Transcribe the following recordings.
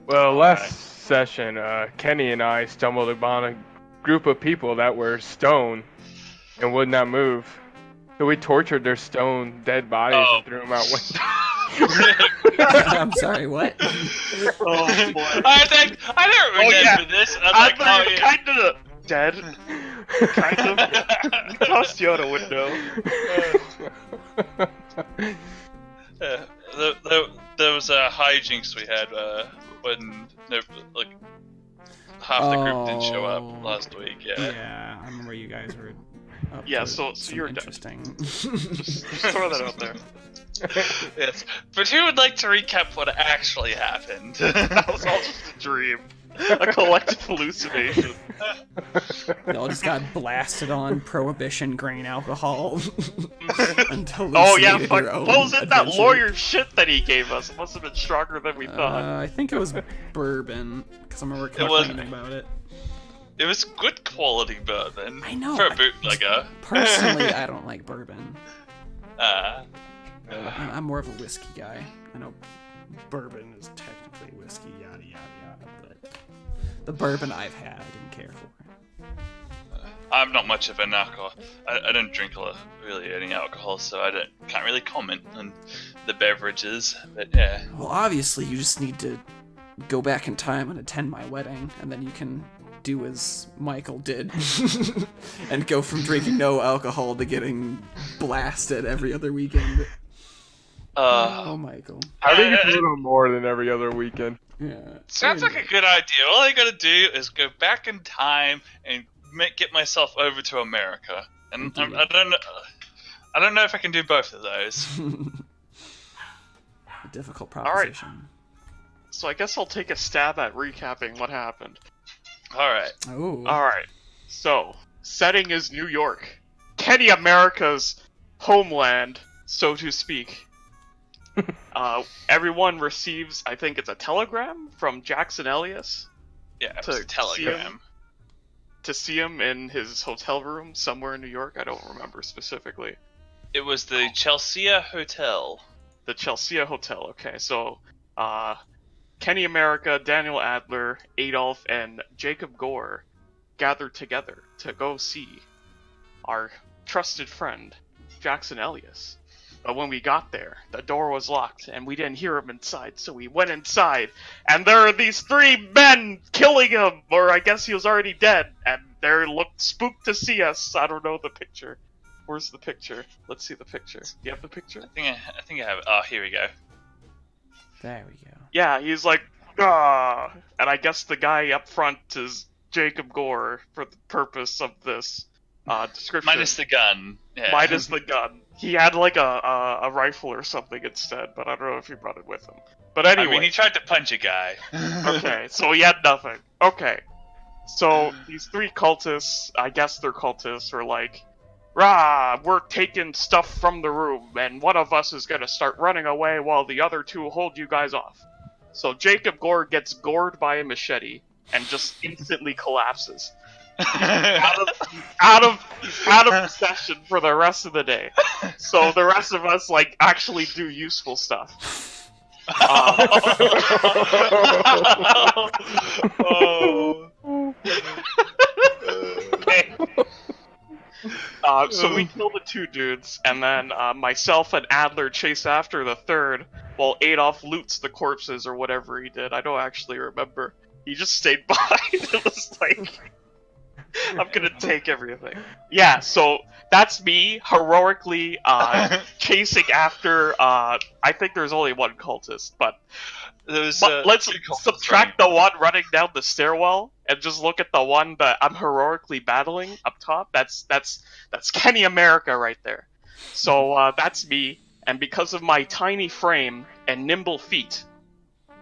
Well, Okay. last session, Kenny and I stumbled upon a group of people that were stone and would not move. So we tortured their stone dead bodies Oh. and threw them out window. I'm sorry, what? Oh boy. I don't remember this. I'm like, Adler, oh, you're yeah. kind of dead. Kind of. We tossed you out a window. There was a hijinks we had when like half the group didn't show up last week. Yeah, I remember you guys were. Up Yeah, to so some you're dead. interesting. Just throw that out there. Yes, but who would like to recap what actually happened? That was all just a dream. A collective hallucination. They all just got blasted on prohibition grain alcohol until Oh yeah, hallucinated fuck. their own What was it? That adventure. lawyer shit that he gave us. It must have been stronger than we thought. I think it was bourbon because I remember It was- complaining about it. It was good quality bourbon. I know, For a I- bootlegger. Personally, I don't like bourbon. I'm more of a whiskey guy. I know bourbon is technically whiskey, yada yada yada, but the bourbon I've had, I didn't care for. I'm not much of an alcohol. I don't drink really any alcohol, so can't really comment on the beverages. But yeah. Well, obviously, you just need to go back in time and attend my wedding, and then you can do as Michael did and go from drinking no alcohol to getting blasted every other weekend. Oh, Michael. How do you do it on more than every other weekend? Yeah. Sounds like a good idea. All I gotta do is go back in time and get myself over to America. And I don't know if I can do both of those. A difficult right. proposition. So I guess I'll take a stab at recapping what happened. Alright. Oh. Alright, so, setting is New York. Kenny America's homeland, so to speak. Everyone receives, I think it's a telegram from Jackson Elias Yeah, it To was a telegram. to see him in his hotel room somewhere in New York. I don't remember specifically. It was the Chelsea Hotel. The Chelsea Hotel, okay. So, Kenny America, Daniel Adler, Adolf, and Jacob Gore gathered together to go see our trusted friend, Jackson Elias. But when we got there, the door was locked, and we didn't hear him inside, so we went inside, and there are these three men killing him, or I guess he was already dead, and they looked spooked to see us. I don't know the picture. Where's the picture? Let's see the picture. Do you have the picture? I think I have it. Oh, here we go. There we go. Yeah, he's like, ah, and I guess the guy up front is Jacob Gore for the purpose of this description. Minus the gun. Yeah. Minus the gun. He had like a rifle or something instead, but I don't know if he brought it with him. But anyway. I mean, he tried to punch a guy. Okay, so he had nothing. Okay. So these three cultists, I guess they're cultists, are like, rah, we're taking stuff from the room, and one of us is gonna start running away while the other two hold you guys off. So Jacob Gore gets gored by a machete and just instantly collapses. out of session for the rest of the day. So the rest of us like actually do useful stuff. So we kill the two dudes, and then myself and Adler chase after the third, while Adolf loots the corpses or whatever he did. I don't actually remember. He just stayed behind. It was like, I'm gonna take everything. Yeah, so that's me heroically chasing after. I think there's only one cultist, but let's subtract the one running down the stairwell and just look at the one that I'm heroically battling up top. That's Kenny America right there. So that's me, and because of my tiny frame and nimble feet,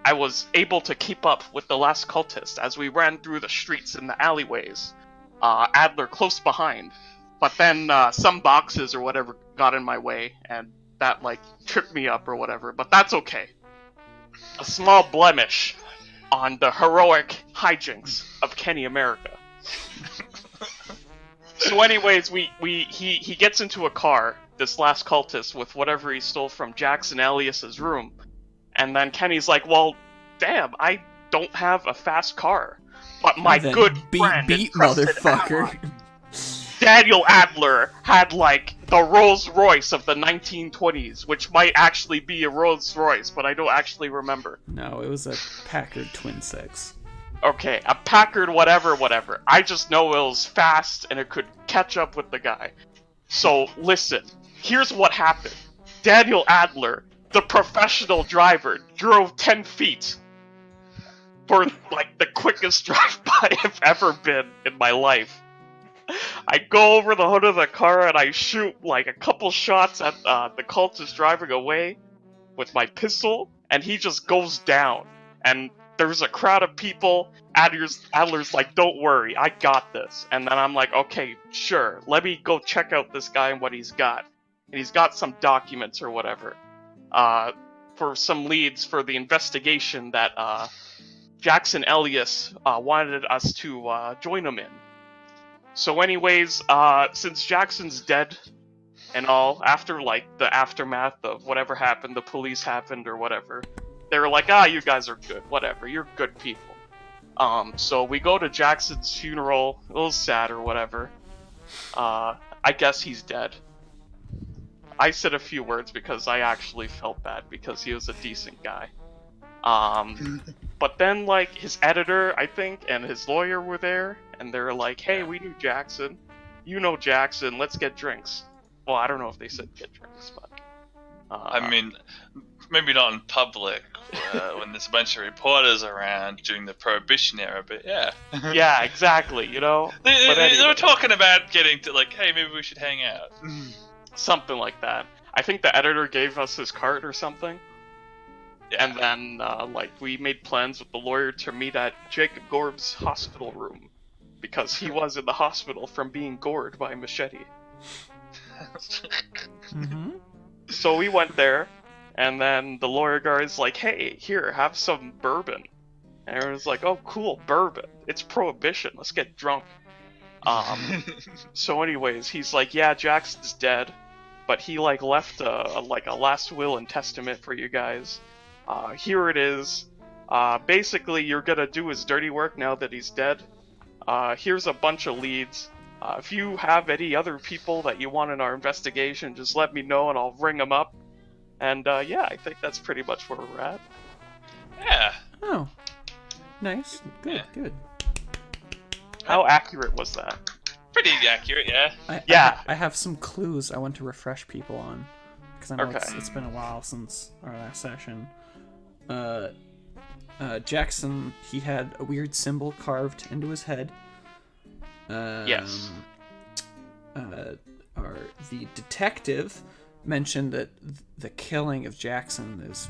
I was able to keep up with the last cultist as we ran through the streets and the alleyways. Adler close behind, but then some boxes or whatever got in my way, and that like tripped me up or whatever. But that's okay. A small blemish on the heroic hijinks of Kenny America. So, anyways, he gets into a car, this last cultist, with whatever he stole from Jackson Elias's room, and then Kenny's like, "Well, damn, I don't have a fast car. But my Then good beat, friend and trusted motherfucker. ally, Daniel Adler, had like the Rolls Royce of the 1920s, which might actually be a Rolls Royce, but I don't actually remember. No, it was a Packard Twin Six. Okay, a Packard whatever. I just know it was fast and it could catch up with the guy. So listen, here's what happened. Daniel Adler, the professional driver, drove 10 feet for like the quickest drive-by I've ever been in my life. I go over the hood of the car and I shoot like a couple shots at the cultist driving away with my pistol, and he just goes down. And there's a crowd of people. Adler's like, don't worry, I got this. And then I'm like, okay, sure, let me go check out this guy and what he's got. And he's got some documents or whatever for some leads for the investigation that Jackson Elias wanted us to join him in. So anyways, since Jackson's dead and all, after like the aftermath of whatever happened, the police happened or whatever, they were like, you guys are good, whatever, you're good people. So we go to Jackson's funeral, a little sad or whatever. I guess he's dead. I said a few words because I actually felt bad because he was a decent guy. But then, like, his editor, I think, and his lawyer were there, and they're like, hey, we knew Jackson. You know Jackson, let's get drinks. Well, I don't know if they said get drinks, but... I mean, maybe not in public when there's a bunch of reporters around during the Prohibition era, but yeah. Yeah, exactly, you know? They Anyway, were talking about getting to, like, hey, maybe we should hang out. something like that. I think the editor gave us his card or something. Yeah. And then, like, we made plans with the lawyer to meet at Jacob Gorb's hospital room. Because he was in the hospital from being gored by a machete. Mm-hmm. So we went there, and then the lawyer guy's like, hey, here, have some bourbon. And everyone's like, oh, cool, bourbon. It's Prohibition, let's get drunk. So anyways, he's like, yeah, Jackson's dead, but he, like, left a last will and testament for you guys. Here it is. Basically, you're gonna do his dirty work now that he's dead. Here's a bunch of leads. If you have any other people that you want in our investigation, just let me know and I'll ring them up. And yeah, I think that's pretty much where we're at. Yeah. Oh, nice. Good, Yeah. good. How accurate was that? Pretty accurate, yeah. Yeah. I have some clues I want to refresh people on, because I know Okay. it's been a while since our last session. Jackson, he had a weird symbol carved into his head. Yes. The detective mentioned that the killing of Jackson has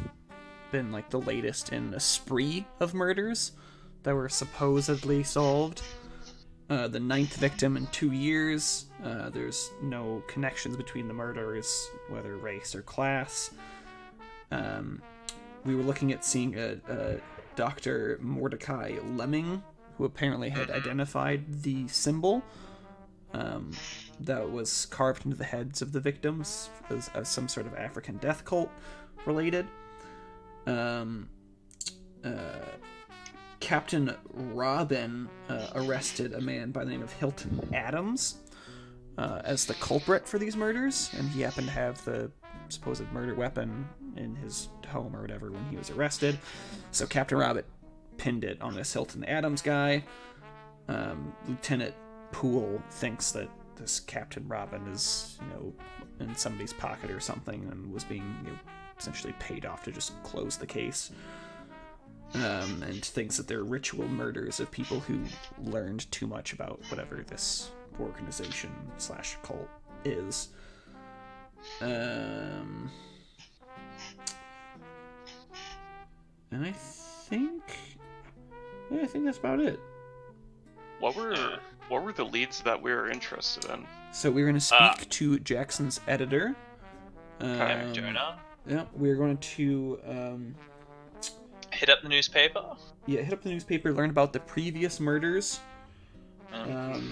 been like the latest in a spree of murders that were supposedly solved. The 9th victim in 2 years. There's no connections between the murderers, whether race or class. We were looking at seeing a Dr. Mordecai Lemming, who apparently had identified the symbol that was carved into the heads of the victims as some sort of African death cult related. Captain Robin arrested a man by the name of Hilton Adams as the culprit for these murders, and he happened to have the supposed murder weapon in his home or whatever when he was arrested. So Captain Robin pinned it on this Hilton Adams guy. Lieutenant Poole thinks that this Captain Robin is, in somebody's pocket or something and was being, essentially paid off to just close the case. And thinks that they're ritual murders of people who learned too much about whatever this organization / cult is. And I think that's about it. What were the leads that we were interested in? So we're going to speak to Jackson's editor. Jonah. Yeah, we're going to Hit up the newspaper. hit up the newspaper, learn about the previous murders. Mm-hmm.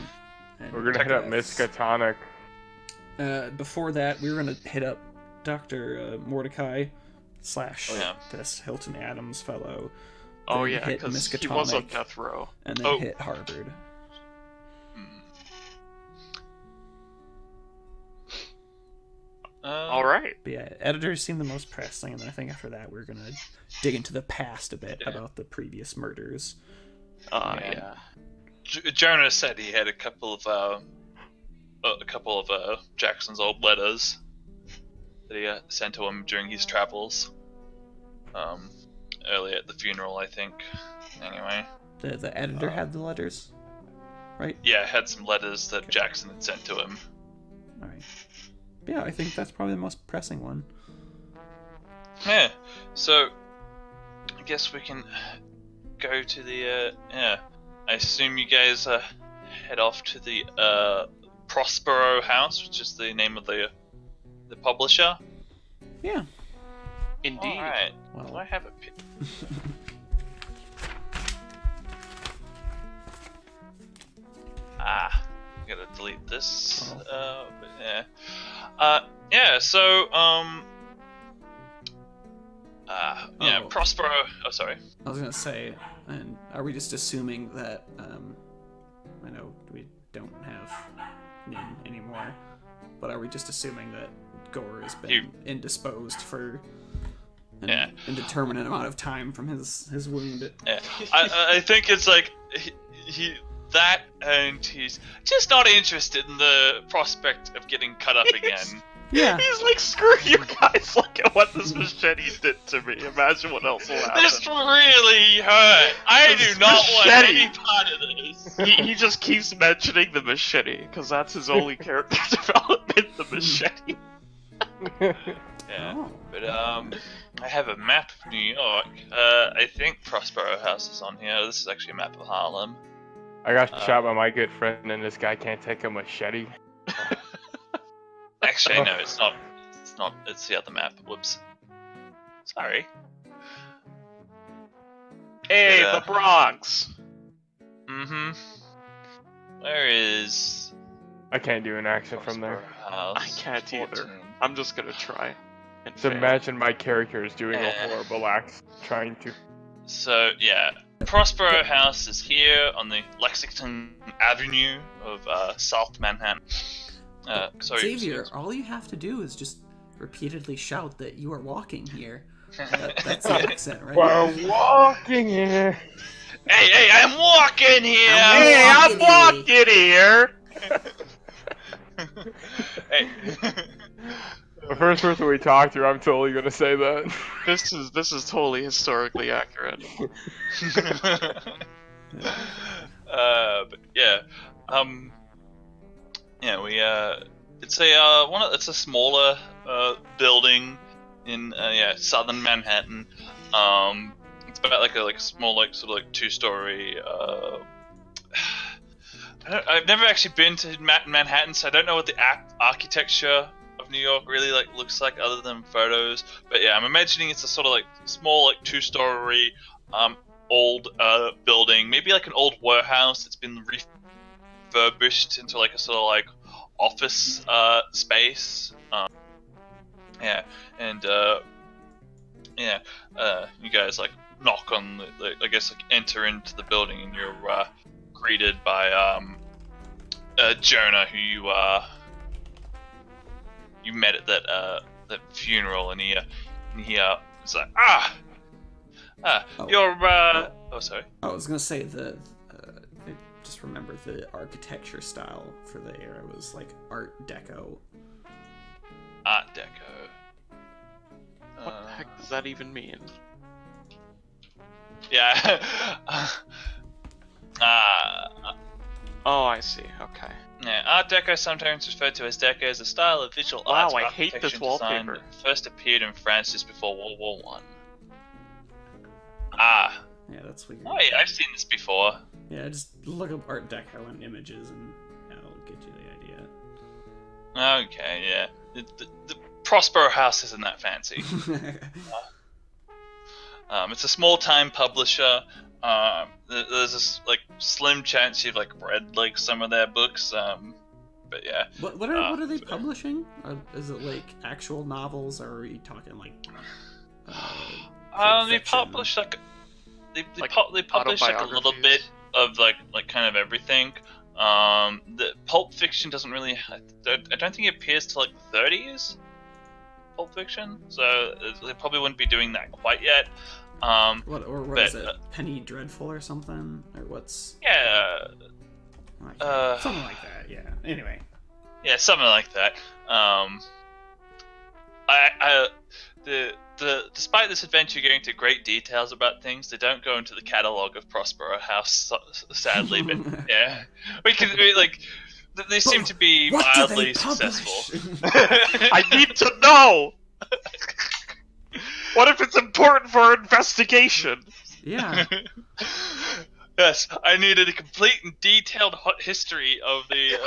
And We're gonna hit up Miss Katonic. Before that, we were going to hit up Dr. Mordecai / yeah. this Hilton Adams fellow Oh then yeah, hit because he was on Miskatonic, death row. and then Oh. hit Harvard. All right. But yeah, editors seem the most pressing, and then I think after that we're gonna dig into the past a bit about the previous murders. Yeah. Jonah said he had a couple of Jackson's old letters that he sent to him during his travels. Early at the funeral, I think. Anyway. The editor had the letters, right? Yeah, had some letters that Jackson had sent to him. All right. Yeah, I think that's probably the most pressing one. Yeah. So, I guess we can go to the. Yeah. I assume you guys head off to the Prospero House, which is the name of the publisher. Yeah. Indeed. All right. Well. Do I have a pit? I gotta delete this. Oh. But yeah. Yeah. So yeah. Oh. Prospero. Oh, sorry. I was gonna say, and are we just assuming that? I know we don't have Nin anymore, but are we just assuming that Gore has been indisposed for an indeterminate amount of time from his wound? Yeah. I think it's like he that, and he's just not interested in the prospect of getting cut up again. Yeah. He's like, screw you guys, look at what this machete did to me. Imagine what else will happen. This really hurt. I do not want machete. any part of this. He just keeps mentioning the machete, because that's his only character development, the machete. Yeah. Oh. But I have a map of New York. I think Prospero House is on here. This is actually a map of Harlem. I got shot by my good friend, and this guy can't take a machete. Actually, no, it's not. It's not. It's the other map. Whoops. Sorry. Hey, Yeah. the Bronx! Mm-hmm. Where is I can't do an accent from there. Prospero House? I can't either. 14. I'm just gonna try. And So fail. imagine my character is doing a Yeah. horrible act, trying to. So yeah, Prospero House is here on the Lexington Avenue of South Manhattan. Sorry, Xavier, all you have to do is just repeatedly shout that you are walking here. That's the accent, right? We're walking here. Hey, I'm walking here. Hey, I'm walking here! Hey. The first person we talk to, I'm totally gonna say that. This is totally historically accurate. But yeah, it's a smaller building in southern Manhattan. It's about like a small sort of two-story. I've never actually been to Manhattan, so I don't know what the architecture of New York really looks like other than photos. But yeah, I'm imagining it's a sort of small two-story old building, maybe like an old warehouse that's been refurbished into a sort of office space. You guys knock on enter into the building, and you're greeted by Jonah, who you met at that funeral, and he's like, you're oh, sorry. I was gonna say I just remember the architecture style for the era was Art Deco. Art Deco. What the heck does that even mean? Yeah. Oh, I see. Okay. Yeah, Art Deco, sometimes referred to as Deco, is a style of visual Wow, arts I hate this architecture and design wallpaper. that first appeared in France just before World War One. Yeah, that's weird. Oh yeah, I've seen this before. Yeah, just look up Art Deco in images, and that'll get you the idea. Okay, yeah. The Prospero House isn't that fancy. It's a small-time publisher. There's this slim chance you've read some of their books. But yeah. What are they publishing? Is it actual novels, or are we talking They fiction? published they publish like a little bit of like kind of everything. The Pulp Fiction doesn't really. I don't think it appears to like 30s. Pulp Fiction, so they probably wouldn't be doing that quite yet. What is it? Penny Dreadful or something? Or what's? Yeah. Something like that. Yeah. Anyway. Yeah, something like that. Despite this adventure going into great details about things, they don't go into the catalog of Prospero House, sadly. But yeah, they seem to be mildly successful. I need to know. What if it's important for our investigation? Yeah. Yes, I needed a complete and detailed history of the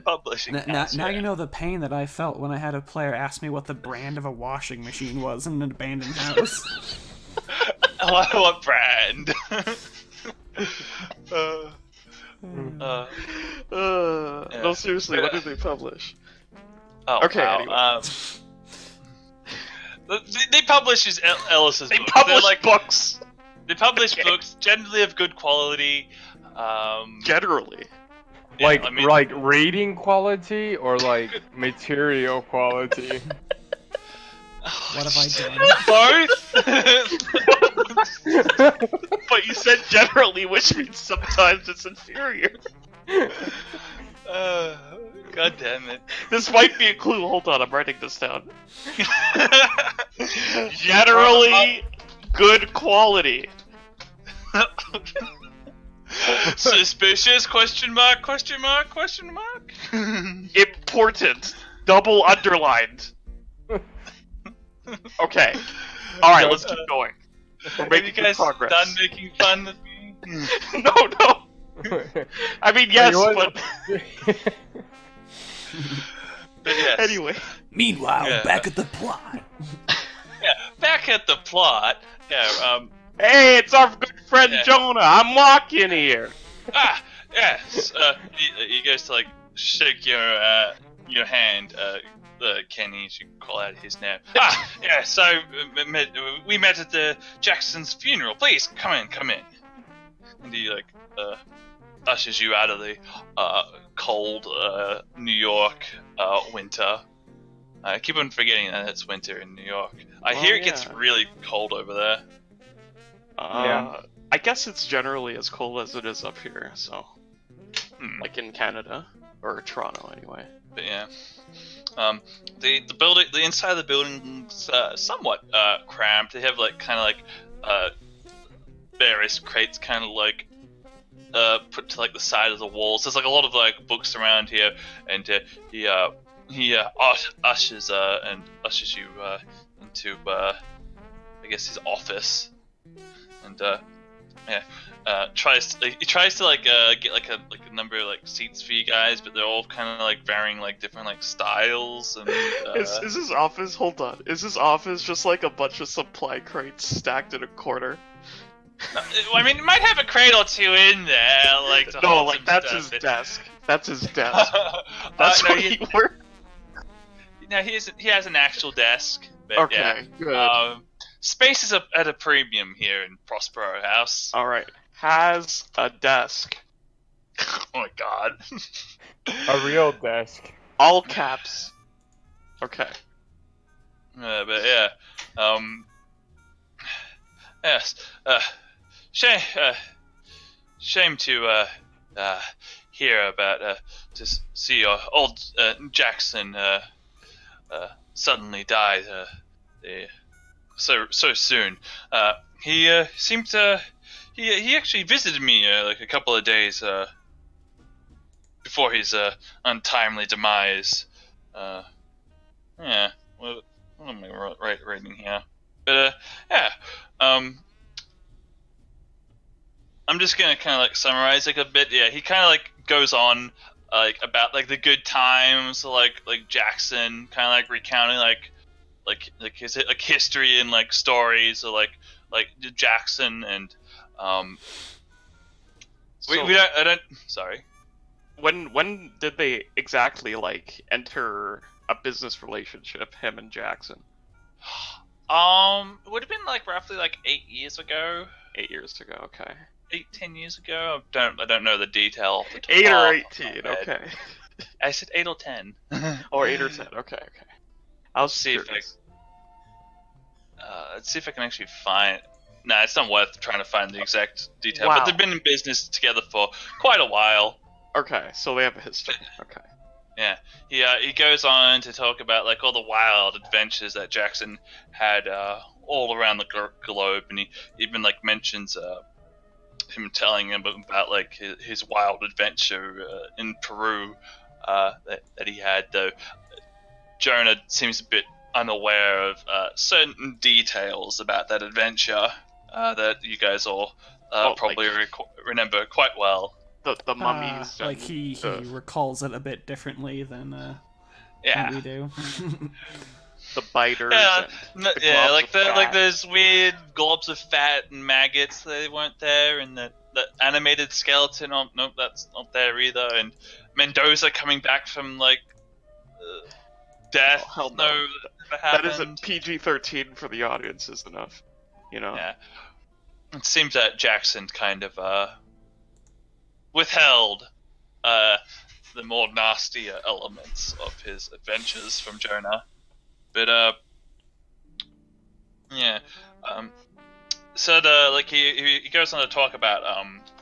publishing house. Now you know the pain that I felt when I had a player ask me what the brand of a washing machine was in an abandoned house. What brand? No, seriously, what did they publish? Oh, okay, wow. Anyway. They publish Ellis's books. They publish books. They publish books generally of good quality. Generally. Yeah, like rating quality or like material quality. What have I done? Both. But you said generally, which means sometimes it's inferior. God damn it. This might be a clue. Hold on, I'm writing this down. Generally good quality. Suspicious? Question mark? Important. Double underlined. Okay. Alright, let's keep going. We're making you guys progress. done making fun of me? No. I mean, yes, but... But yes. Anyway. Meanwhile, back at the plot. Yeah, back at the plot. Yeah, Hey, it's our good friend Jonah. I'm walking here. Yes. He goes to like shake your hand. Kenny, you should call out his name. Yeah. So we met at the Jackson's funeral. Please come in. And he like ushers you out of the cold New York winter. I keep on forgetting that it's winter in New York. I hear it gets really cold over there. Yeah. I guess it's generally as cold as it is up here, so... Like in Canada. Or Toronto, anyway. But yeah. The inside of the building's somewhat cramped. They have like kind of like various crates kind of like put to like the side of the walls. There's like a lot of like books around here, and he ushers you into I guess his office, and tries to like get like a number of like seats for you guys, but they're all kind of like varying like different like styles. And is his office? Hold on. Is his office just like a bunch of supply crates stacked in a corner? I mean, it might have a crate or two in there, like to hold some that's stuff. his desk. That's his desk. That's where he works. No, he has an actual desk. But okay, good. Space is at a premium here in Prospero House. All right, has a desk. Oh my god. A real desk. All caps. Okay. But yeah, yes. Shame to hear about to see your old Jackson suddenly died so soon. He seemed to he actually visited me like a couple of days before his untimely demise. Yeah. What am I writing here? But yeah. I'm just gonna kind of like summarize like a bit. Yeah, he kind of like goes on like about like the good times, like Jackson, kind of like recounting like his like history and like stories of like Jackson and I don't sorry. When did they exactly like enter a business relationship, him and Jackson? It would have been like roughly like 8 years ago. 8 years ago, okay. 10 years ago. I don't know the detail. Off the top 8 or of 18, my head. okay. I said 8 or 10. Or 8 or 10, okay. I'll See if curious. let's see if I can actually find. Nah, it's not worth trying to find the exact detail. Wow. But they've been in business together for quite a while. Okay, so they have a history. Okay. Yeah, he goes on to talk about like all the wild adventures that Jackson had all around the globe, and he even like mentions him telling him about like his wild adventure in Peru that he had. Though Jonah seems a bit unaware of certain details about that adventure that you guys all probably remember quite well. The mummies. Like he recalls it a bit differently than Yeah. we do. The biters. Yeah, and the yeah, globs like of the fat. like those weird globs of fat and maggots. They weren't there, and the animated skeleton. Oh nope, that's not there either. And Mendoza coming back from like death. Oh, hell no. that never That happened. isn't PG-13 for the audience is enough. You know. Yeah, it seems that Jackson kind of withheld the more nastier elements of his adventures from Jonah, but yeah. So like he goes on to talk about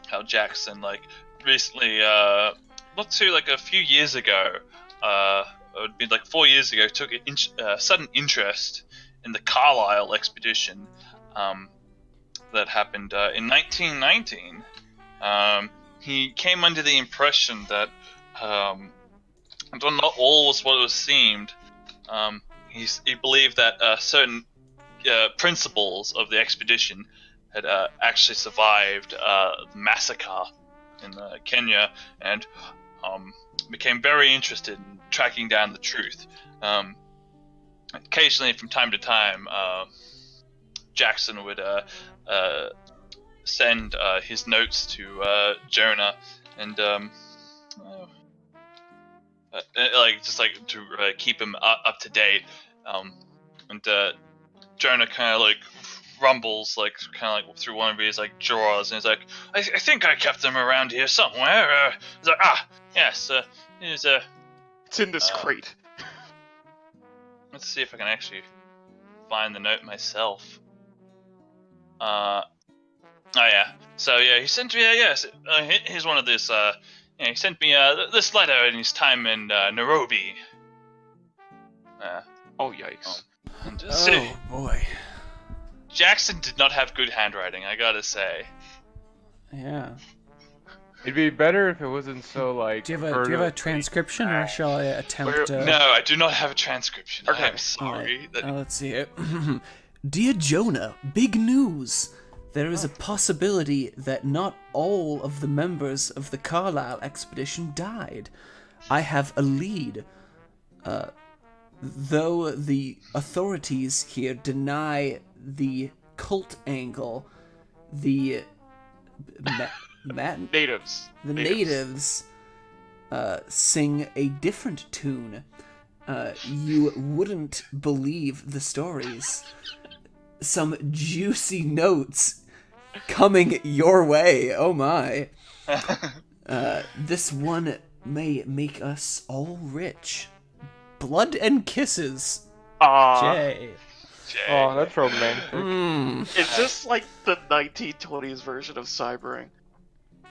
how Jackson like recently not too like a few years ago it would be like 4 years ago took a sudden interest in the Carlisle expedition that happened in 1919. He came under the impression that not all was what it seemed. He believed that certain principles of the expedition had actually survived the massacre in Kenya, and became very interested in tracking down the truth. Occasionally, from time to time, Jackson would send his notes to Jonah, and like just like to keep him up to date. And Jonah kind of like rumbles like kind of like through one of his like drawers, and he's like, I think I kept them around here somewhere. He's like, yes, here's It's in this crate. Let's see if I can actually find the note myself. Oh yeah. So yeah, he sent me. Yes, here's one of this. He sent me this letter in his time in Nairobi. Oh yikes! And, Oh boy. Jackson did not have good handwriting, I gotta say. Yeah. It'd be better if it wasn't so like. Do you have a transcription, or shall I attempt? No, I do not have a transcription. Okay. I'm sorry. Let's see it. Dear Jonah, big news! There is a possibility that not all of the members of the Carlisle expedition died. I have a lead. Though the authorities here deny the cult angle, the Natives. The natives sing a different tune. You wouldn't believe the stories. Some juicy notes coming your way. Oh my. This one may make us all rich. Blood and kisses. Jay. Oh, that's romantic. Is this like the 1920s version of cybering?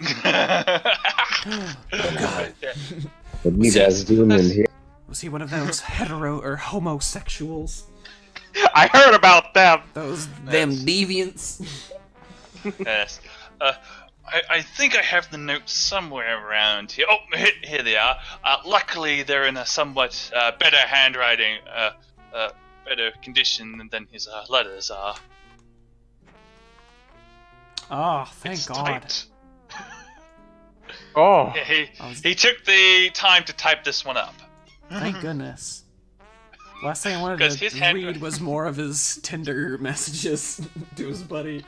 Oh god. What are you guys doing in here? Was he one of those hetero or homosexuals? I heard about them. Those them deviants. Yes. I think I have the notes somewhere around here. Oh, here they are. Luckily, they're in a somewhat better handwriting, better condition than his letters are. Oh, thank It's God. typed. Oh, Yeah, he took the time to type this one up. Thank goodness. Last thing I wanted 'Cause to his hand- read was more of his Tinder messages to his buddy.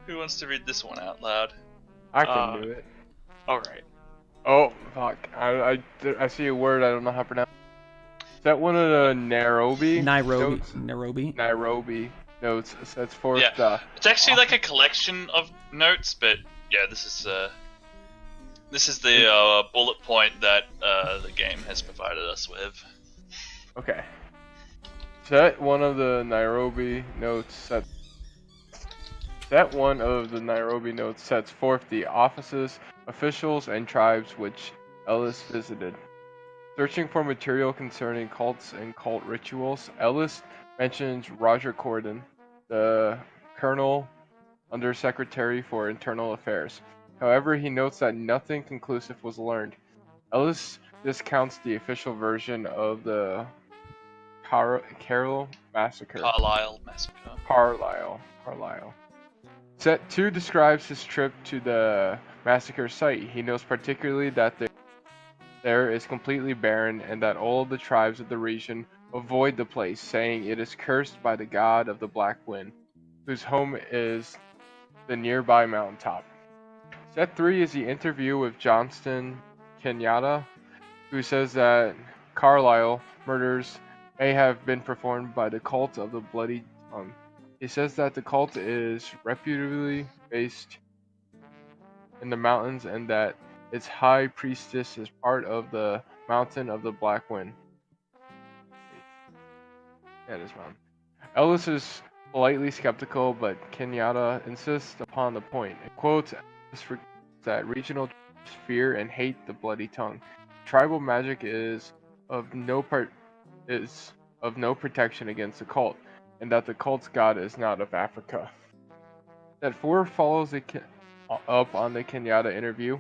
Who wants to read this one out loud? I can do it. All right. Oh fuck! I see a word I don't know how to pronounce. Is that one of the Nairobi notes? Nairobi Notes sets forth Yeah. the It's actually like a collection of notes, but yeah, this is the bullet point that the game has provided us with. Okay. Set one of the Nairobi notes sets forth the offices, officials, and tribes which Ellis visited. Searching for material concerning cults and cult rituals, Ellis mentions Roger Corden, the Colonel Undersecretary for Internal Affairs. However, he notes that nothing conclusive was learned. Ellis discounts the official version of the Carroll Massacre. Carlisle Massacre. Carlisle. Set 2 describes his trip to the massacre site. He notes particularly that there is completely barren and that all the tribes of the region avoid the place, saying it is cursed by the god of the Black Wind, whose home is the nearby mountaintop. Set 3 is the interview with Johnston Kenyatta, who says that Carlisle murders may have been performed by the cult of the Bloody Tongue. He says that the cult is reputably based in the mountains and that its high priestess is part of the Mountain of the Black Wind. That is mountain. Ellis is politely skeptical, but Kenyatta insists upon the point. It quotes that regional tribes fear and hate the Bloody Tongue. Tribal magic is of no protection against the cult, and that the cult's god is not of Africa. That 4 follows up on the Kenyatta interview.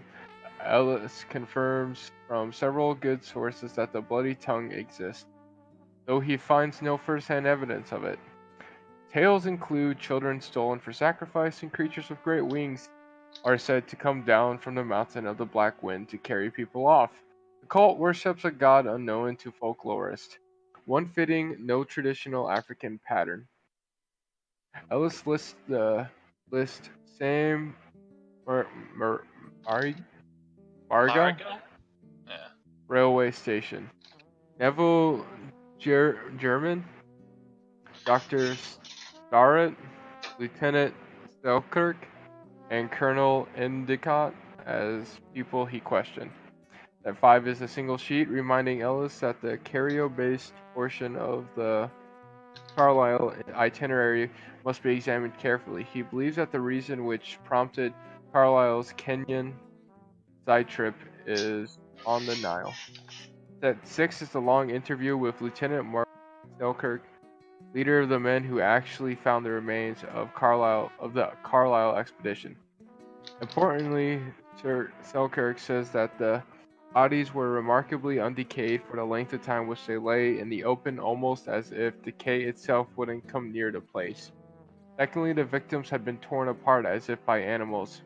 Ellis confirms from several good sources that the Bloody Tongue exists, though he finds no first-hand evidence of it. Tales include children stolen for sacrifice, and creatures with great wings are said to come down from the Mountain of the Black Wind to carry people off. The cult worships a god unknown to folklorists, one fitting no traditional African pattern. Ellis lists Sam Marga Yeah. railway station, Neville German, Dr. Starrett, Lieutenant Selkirk, and Colonel Endicott as people he questioned. That 5 is a single sheet reminding Ellis that the Cario-based portion of the Carlisle itinerary must be examined carefully. He believes that the reason which prompted Carlisle's Kenyan side trip is on the Nile. Set 6 is the long interview with Lieutenant Mark Selkirk, leader of the men who actually found the remains of the Carlisle expedition. Importantly, Sir Selkirk says that the bodies were remarkably undecayed for the length of time which they lay in the open, almost as if decay itself wouldn't come near the place. Secondly, the victims had been torn apart as if by animals,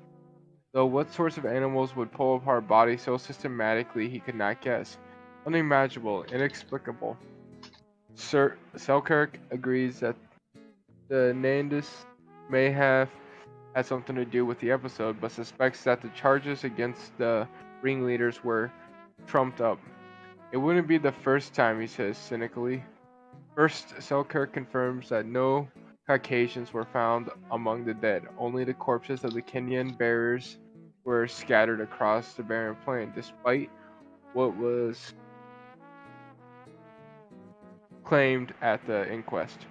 though what sorts of animals would pull apart bodies so systematically he could not guess. Unimaginable, inexplicable. Sir Selkirk agrees that the Nandis may have had something to do with the episode, but suspects that the charges against the ringleaders were trumped up. It wouldn't be the first time, he says cynically. First, Selkirk confirms that no Caucasians were found among the dead. Only the corpses of the Kenyan bearers were scattered across the barren plain, despite what was claimed at the inquest.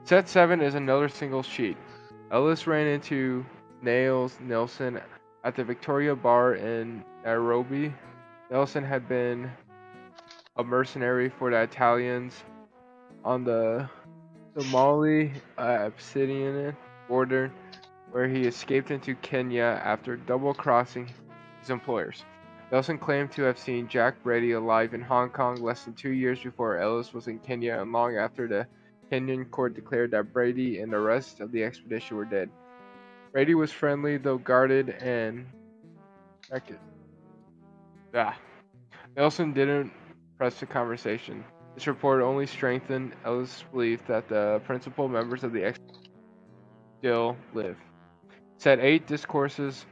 Set 7 is another single sheet. Ellis ran into Nails Nelson at the Victoria Bar in Nairobi. Nelson had been a mercenary for the Italians on the Somali-Absinian border, where he escaped into Kenya after double-crossing his employers. Nelson claimed to have seen Jack Brady alive in Hong Kong less than 2 years before Ellis was in Kenya, and long after the Kenyan court declared that Brady and the rest of the expedition were dead. Brady was friendly, though guarded and Nelson didn't press the conversation. This report only strengthened Ellis' belief that the principal members of the expedition still live. Set 8 discusses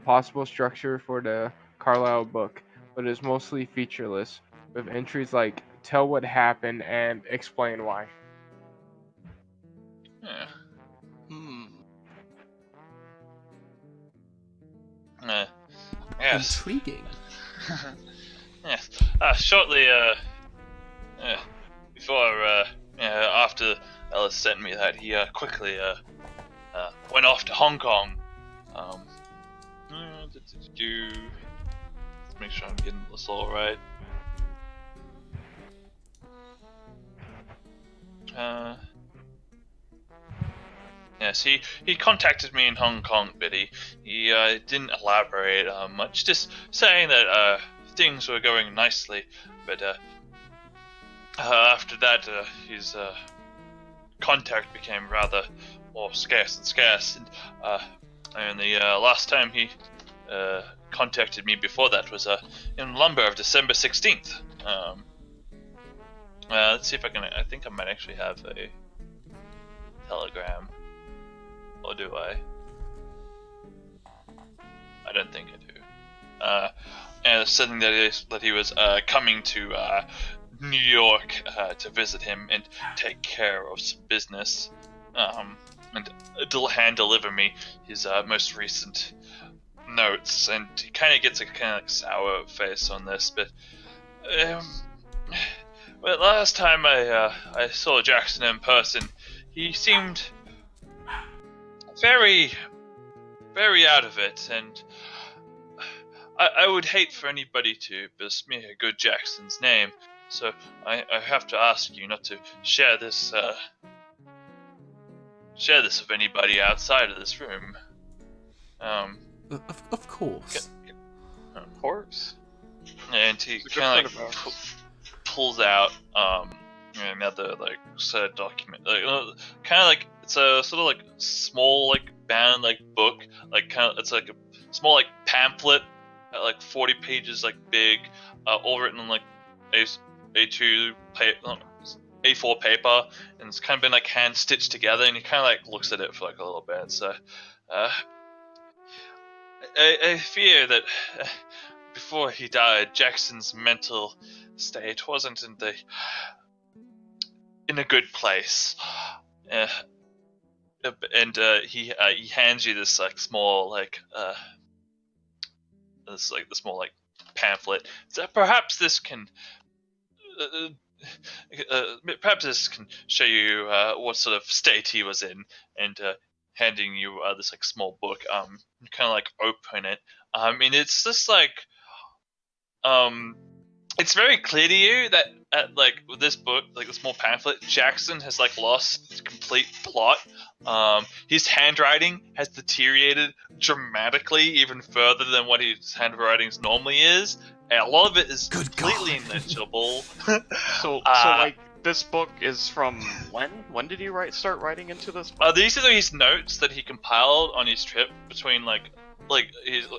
possible structure for the Carlisle book, but is mostly featureless, with entries like "Tell what happened" and "Explain why." Yeah. Hmm. Yes. Intriguing. Yes. Shortly, before, after Ellis sent me that, he quickly went off to Hong Kong. Let's make sure I'm getting this all right. Yes, he contacted me in Hong Kong, but he didn't elaborate much, just saying that things were going nicely, but after that his contact became rather more scarce and scarce, and the last time he contacted me before that was in Lumber of December 16th. Let's see if I can. I think I might actually have a telegram. Or do I? I don't think I do. And saying that he was coming to New York to visit him and take care of some business, and hand deliver me his most recent notes. And he kind of gets a kind of like sour face on this, but well, last time I saw Jackson in person, he seemed very, very out of it, and I would hate for anybody to besmear good Jackson's name, so I have to ask you not to share this with anybody outside of this room. Of course. Of course. And he kind of like pulls out another like set of document, like kind of like it's a sort of like small like bound like book, like kind of it's like a small like pamphlet, like 40 pages like big, all written on like A2 A4 paper, and it's kind of been like hand stitched together, and he kind of like looks at it for like a little bit. So I fear that before he died, Jackson's mental state wasn't in a good place, and he hands you this like small like the small like pamphlet. So perhaps this can show you what sort of state he was in, and handing you this like small book. You kind of like open it. And it's just like it's very clear to you that like with this book, like the small pamphlet, Jackson has like lost complete plot. His handwriting has deteriorated dramatically, even further than what his handwriting normally is, and a lot of it is completely illegible. So like this book is from when? When did he start writing into this book? These are his notes that he compiled on his trip between like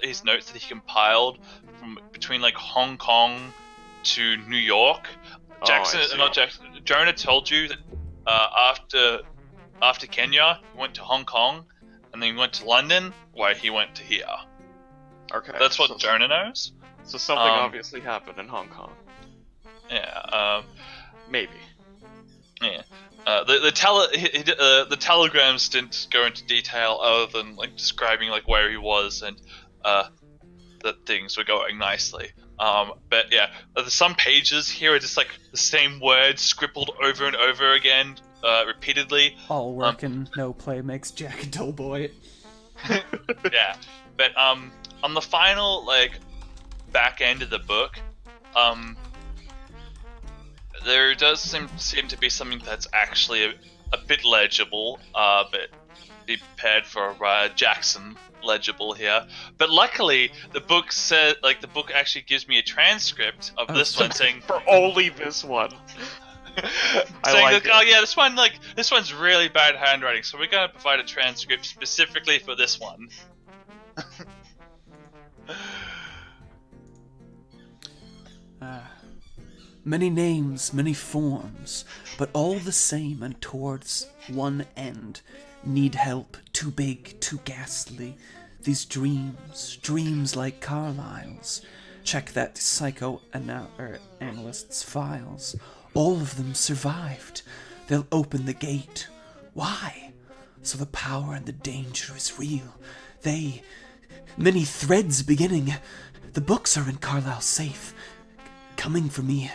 his notes that he compiled from between like Hong Kong to New York. Jonah told you that after Kenya, he went to Hong Kong, and then he went to London, where he went to here. Okay, that's what Jonah knows. So something obviously happened in Hong Kong. Yeah. Maybe. Yeah. The telegrams didn't go into detail other than like describing like where he was and that things were going nicely. But yeah, there's some pages here are just like the same words scribbled over and over again, repeatedly. All work and no play makes Jack a dull boy. Yeah, but on the final like back end of the book, there does seem to be something that's actually a bit legible, but be prepared for Jackson legible here. But luckily, the book actually gives me a transcript of this one saying for only this one. Saying like, oh yeah, this one's really bad handwriting, so we're gonna provide a transcript specifically for this one. Many names, many forms, but all the same and towards one end. Need help, too big, too ghastly. These dreams like Carlyle's. check that psychoanalyst's files. All of them survived. They'll open the gate. Why? So the power and the danger is real. Many threads beginning. The books are in Carlisle's safe. Coming for me.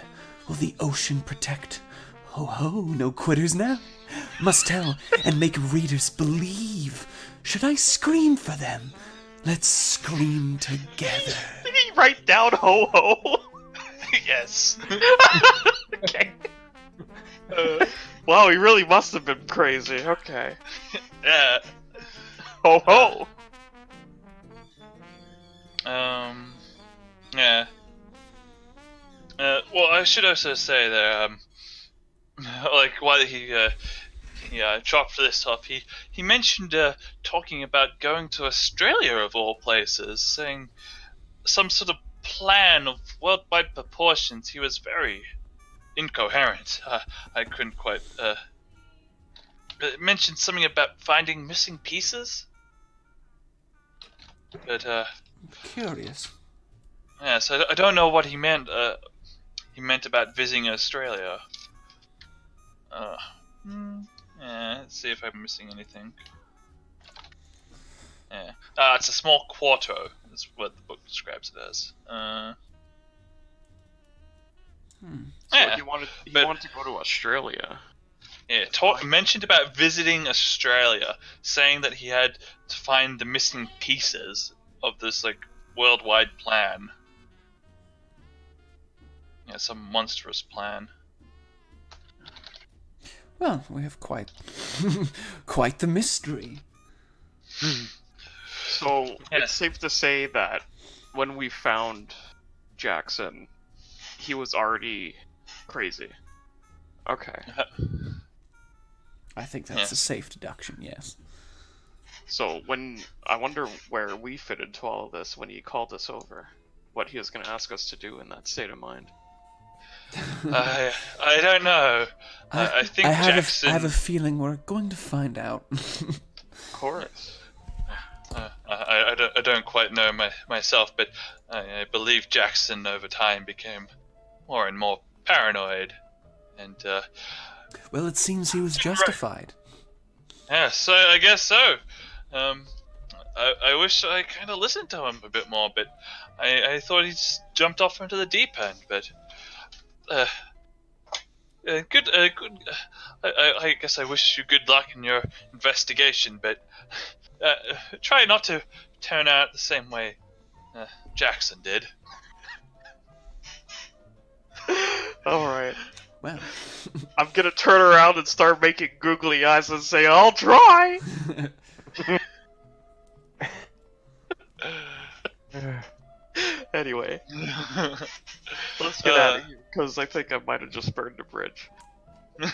Will the ocean protect? Ho ho, no quitters now. Must tell and make readers believe. Should I scream for them? Let's scream together. Did he write down ho ho? Yes. Okay. Wow, he really must have been crazy. Okay. Yeah. Ho ho. Yeah. Well, I should also say that, like, while he chopped this up, he mentioned, talking about going to Australia of all places, saying some sort of plan of worldwide proportions. He was very incoherent. I couldn't quite, mentioned something about finding missing pieces? But, Curious. yeah, so I don't know what he meant. He meant about visiting Australia. Yeah, let's see if I'm missing anything. Yeah. It's a small quarto. That's what the book describes it as. So Yeah, he wanted but- to go to Australia. Yeah, mentioned about visiting Australia, saying that he had to find the missing pieces of this, like, worldwide plan. Yeah, some monstrous plan. Well, we have quite the mystery. So Yeah. it's safe to say that when we found Jackson, he was already crazy. Okay. I think that's a safe deduction, yes. So I wonder where we fit into all of this when he called us over. What he was going to ask us to do in that state of mind. I don't know. I think Jackson. I have a feeling we're going to find out. Of course. I don't quite know myself, but I believe Jackson over time became more and more paranoid, and Well, it seems he was justified. yeah, so I guess so. I wish I kind of listened to him a bit more, but I thought he just jumped off into the deep end. But good. I guess I wish you good luck in your investigation, but try not to turn out the same way Jackson did. Alright. Well, I'm gonna turn around and start making googly eyes and say, I'll try! Anyway, let's get out of here, because I think I might have just burned a bridge. Did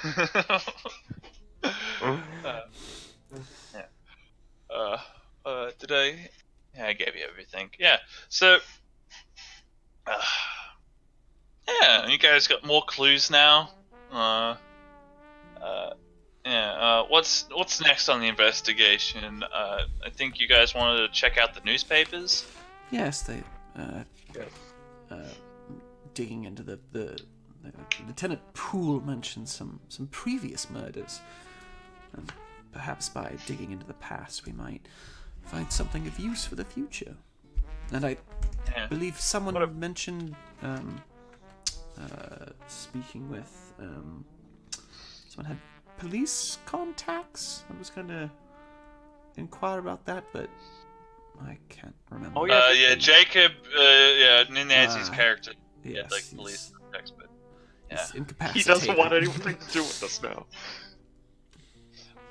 I? Yeah, I gave you everything. Yeah. So, yeah, you guys got more clues now. What's next on the investigation? I think you guys wanted to check out the newspapers. yes, they digging into the Lieutenant Poole mentioned some previous murders. And perhaps by digging into the past, we might find something of use for the future. And I believe someone mentioned speaking with someone had police contacts. I was going to inquire about that, but I can't remember. Oh, yeah. Jacob. Nancy's character. Yes, like police contacts, but yeah. he's He incapacitated. doesn't want anything to do with us now.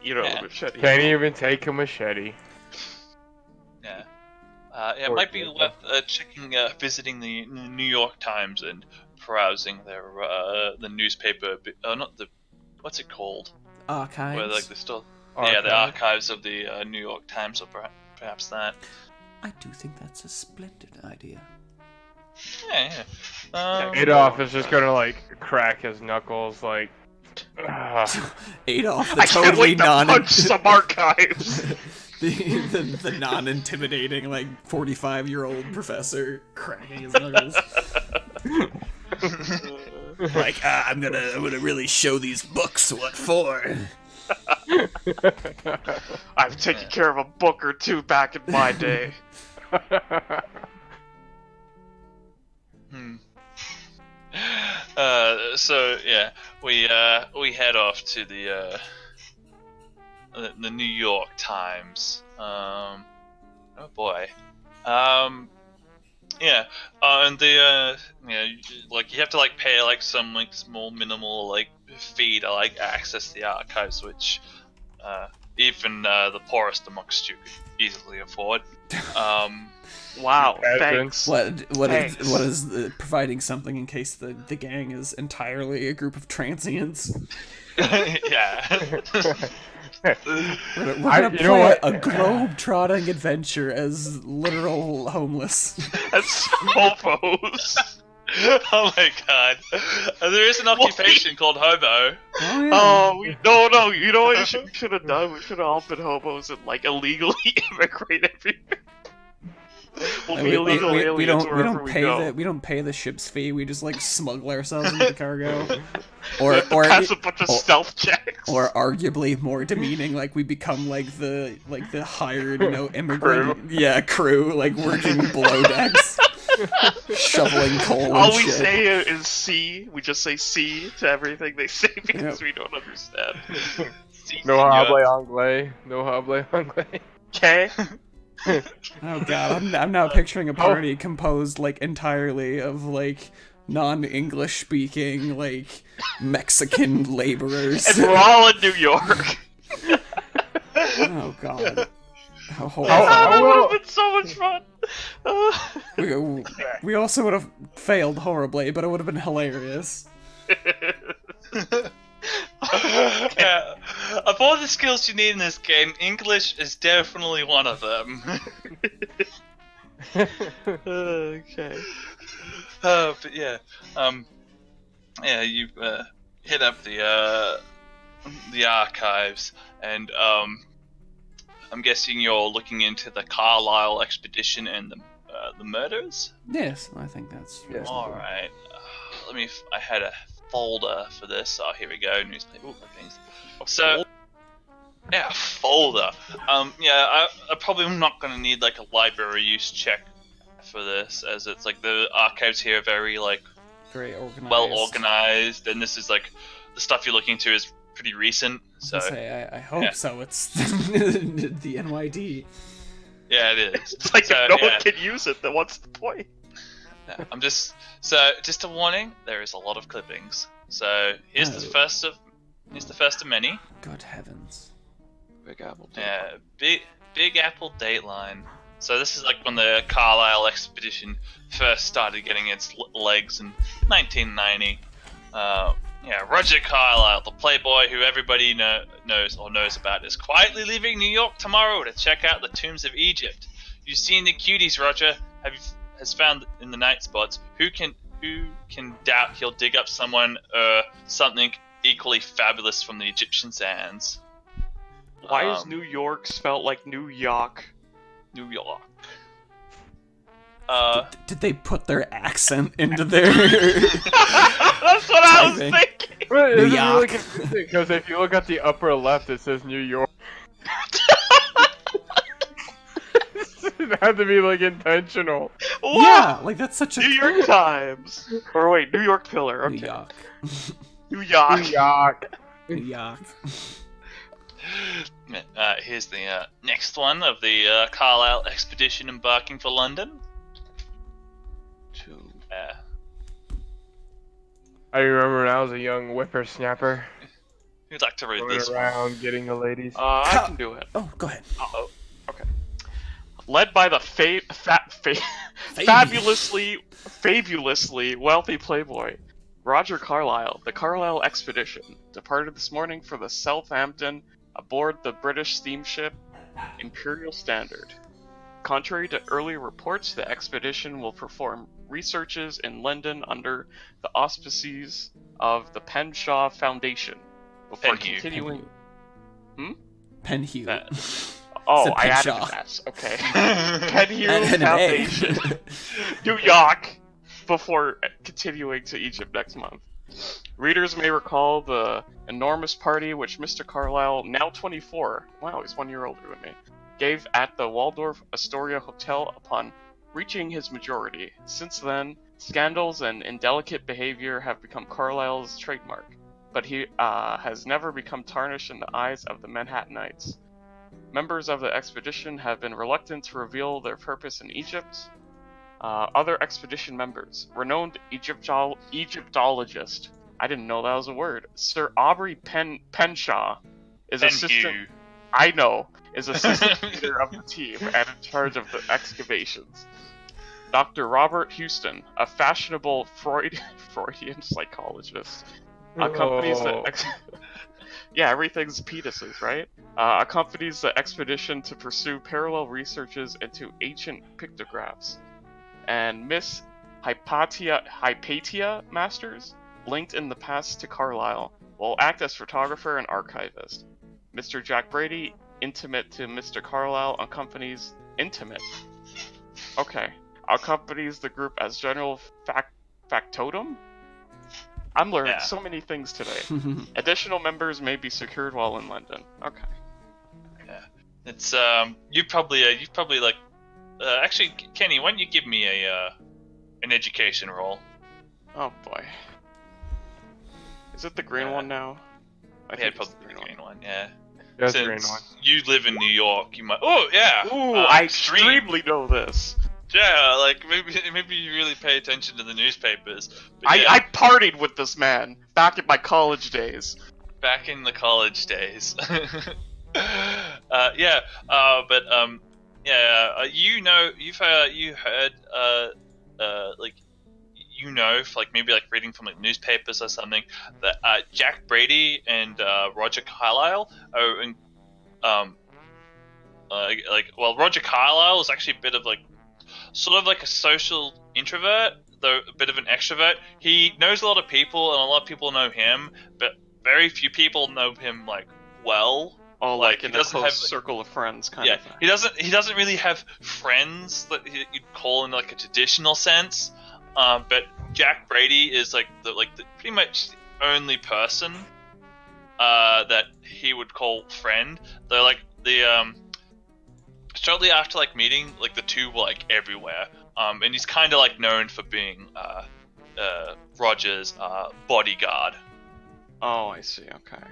You know, Yeah. machete. Can't even take a machete. Yeah. It might be worth checking, visiting the New York Times and browsing their the newspaper. Not the, what's it called? Archives. Where like the still, yeah, the archives of the New York Times, or perhaps that. I do think that's a splendid idea. Yeah. Adolf is just gonna like crack his knuckles like. Adolf, the I can't totally wait to punch some archives! the non-intimidating, like, 45-year-old professor cracking his knuckles. Like, I'm gonna really show these books what for. I've taken care of a book or two back in my day. So yeah, we head off to the New York Times. Oh boy. Yeah. And the like you have to like pay like some like small minimal like fee to like access the archives, which even the poorest amongst you could easily afford. Wow, thanks. What Thanks. is providing something in case the gang is entirely a group of transients? Yeah. We're gonna play a globe-trotting adventure as literal homeless. That's hobos. Oh my god. There is an occupation called hobo. Oh, yeah. No, you know what we should have done? We should have all been hobos and like illegally immigrate everywhere. We'll be illegal aliens wherever we go. We don't pay the ship's fee. We just like smuggle ourselves into the cargo, or pass a bunch of stealth checks. Or arguably more demeaning, like we become like the hired immigrant crew, like working below decks, shoveling coal. All and we shit. say is C. We just say C to everything they say because we don't understand. No hable anglais. No hable anglais. Okay. Oh god, I'm now picturing a party composed like entirely of like non-English speaking like Mexican laborers. And we're all in New York. Oh god. That would have been so much fun. We also would have failed horribly, but it would have been hilarious. Yeah. Of all the skills you need in this game, English is definitely one of them. Okay. But yeah, you hit up the archives, and I'm guessing you're looking into the Carlisle expedition and the murders. Yes, I think that's All right. I had a folder for this. Oh, here we go. Newspaper clippings. So, yeah, folder. I probably am not going to need like a library use check for this, as it's like the archives here are very very organized. well organized, and this is like the stuff you're looking into is pretty recent. So I hope so. It's the NYD. Yeah, it is. It's like if no one can use it, then what's the point? Yeah, just a warning. There is a lot of clippings. So here's the first of many. Good heavens. Big Apple. Yeah, Big Apple Dateline. So this is like when the Carlisle expedition first started getting its legs in 1990. Roger Carlisle, the playboy who everybody knows about, is quietly leaving New York tomorrow to check out the tombs of Egypt. You've seen the cuties, Roger. Has found in the night spots. Who can doubt he'll dig up something equally fabulous from the Egyptian sands? Why is New York spelled like New York? New York. Did they put their accent into their? That's what I was thinking. New York. Because if you look at the upper left, it says New York. It had to be like intentional. What? Yeah, like that's such a New York Times. Or wait, New York Pillar. Okay. New York. New York. New York. New York. Here's the next one of the Carlisle expedition embarking for London. I remember when I was a young whippersnapper. Who'd like to read Going this around getting the ladies. I can do it. Oh, go ahead. Okay. Led by the fabulously wealthy playboy, Roger Carlisle, the Carlisle expedition departed this morning for the Southampton aboard the British steamship Imperial Standard. Contrary to earlier reports, the expedition will perform researches in London under the auspices of the Penshaw Foundation before continuing. Penhew. Oh, Said I added Penshaw. an S. Okay. Penhu And an A. Foundation, New York, before continuing to Egypt next month. Readers may recall the enormous party which Mr. Carlyle, now 24, wow, he's 1 year older than me, gave at the Waldorf Astoria Hotel upon reaching his majority. Since then, scandals and indelicate behavior have become Carlyle's trademark, but he has never become tarnished in the eyes of the Manhattanites. Members of the expedition have been reluctant to reveal their purpose in Egypt. Other expedition members, renowned Egyptologist, I didn't know that was a word, Sir Aubrey Penshaw, is assistant. I know, is assistant leader of the team and in charge of the excavations. Dr. Robert Houston, a fashionable Freudian psychologist, accompanies the yeah, everything's penises, right? Accompanies the expedition to pursue parallel researches into ancient pictographs. And Miss Hypatia Masters, linked in the past to Carlyle, will act as photographer and archivist. Mr. Jack Brady, intimate to Mr. Carlyle, accompanies the group as general factotum? I'm learning so many things today. Additional members may be secured while in London. Okay. Yeah. It's you probably like actually, Kenny, why don't you give me an education roll? Oh boy. Is it the green one now? I think it's probably the green one. Yeah. That's Since the green one. you live in New York, you might. Oh yeah. Ooh, I extremely know this. Yeah, like maybe you really pay attention to the newspapers. But I partied with this man back in my college days. Back in the college days. You know, you heard like maybe like reading from like newspapers or something that Jack Brady and Roger Carlyle are in, Roger Carlyle is actually a bit of like sort of like a social introvert, though a bit of an extrovert. He knows a lot of people, and a lot of people know him, but very few people know him like well. Oh, like in a close circle of friends, kind of thing. He doesn't really have friends that you'd call in like a traditional sense. But Jack Brady is like the pretty much the only person that he would call friend. They're like the shortly after like meeting, like the two were like everywhere. And he's kind of like known for being Roger's bodyguard. Oh, I see. Okay.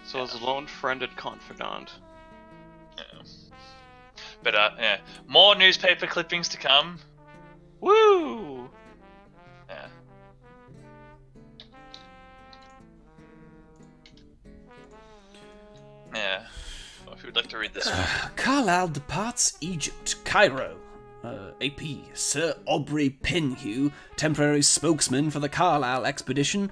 So his lone friend and confidant. Yeah. But more newspaper clippings to come. Woo! Yeah. Yeah. Well, if you would like to read this one. Carlyle departs Egypt, Cairo. AP, Sir Aubrey Penhew, temporary spokesman for the Carlyle expedition,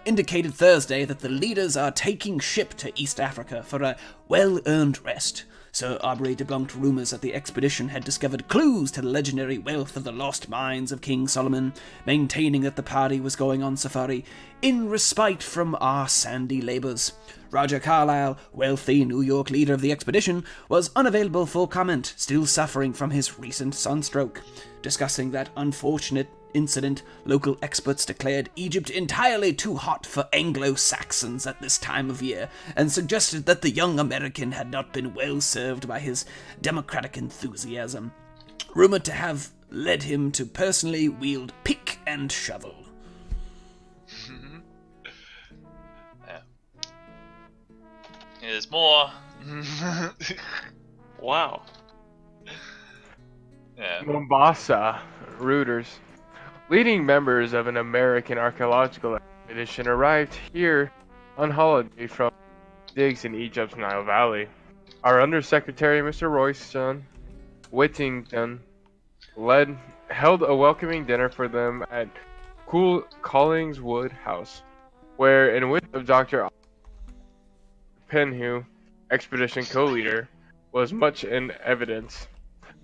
indicated Thursday that the leaders are taking ship to East Africa for a well-earned rest. Sir Aubrey debunked rumors that the expedition had discovered clues to the legendary wealth of the lost mines of King Solomon, maintaining that the party was going on safari in respite from our sandy labours. Roger Carlyle, wealthy New York leader of the expedition, was unavailable for comment, still suffering from his recent sunstroke. Discussing that unfortunate incident, local experts declared Egypt entirely too hot for Anglo-Saxons at this time of year, and suggested that the young American had not been well served by his democratic enthusiasm, rumoured to have led him to personally wield pick and shovel. Yeah. Here's more. Wow. Yeah. Mombasa, Reuters. Leading members of an American archaeological expedition arrived here on holiday from digs in Egypt's Nile Valley. Our Undersecretary, Mr. Royston Whittington, held a welcoming dinner for them at Cool Collingswood House, where, in wit of Dr. Penhew, expedition co-leader, was much in evidence.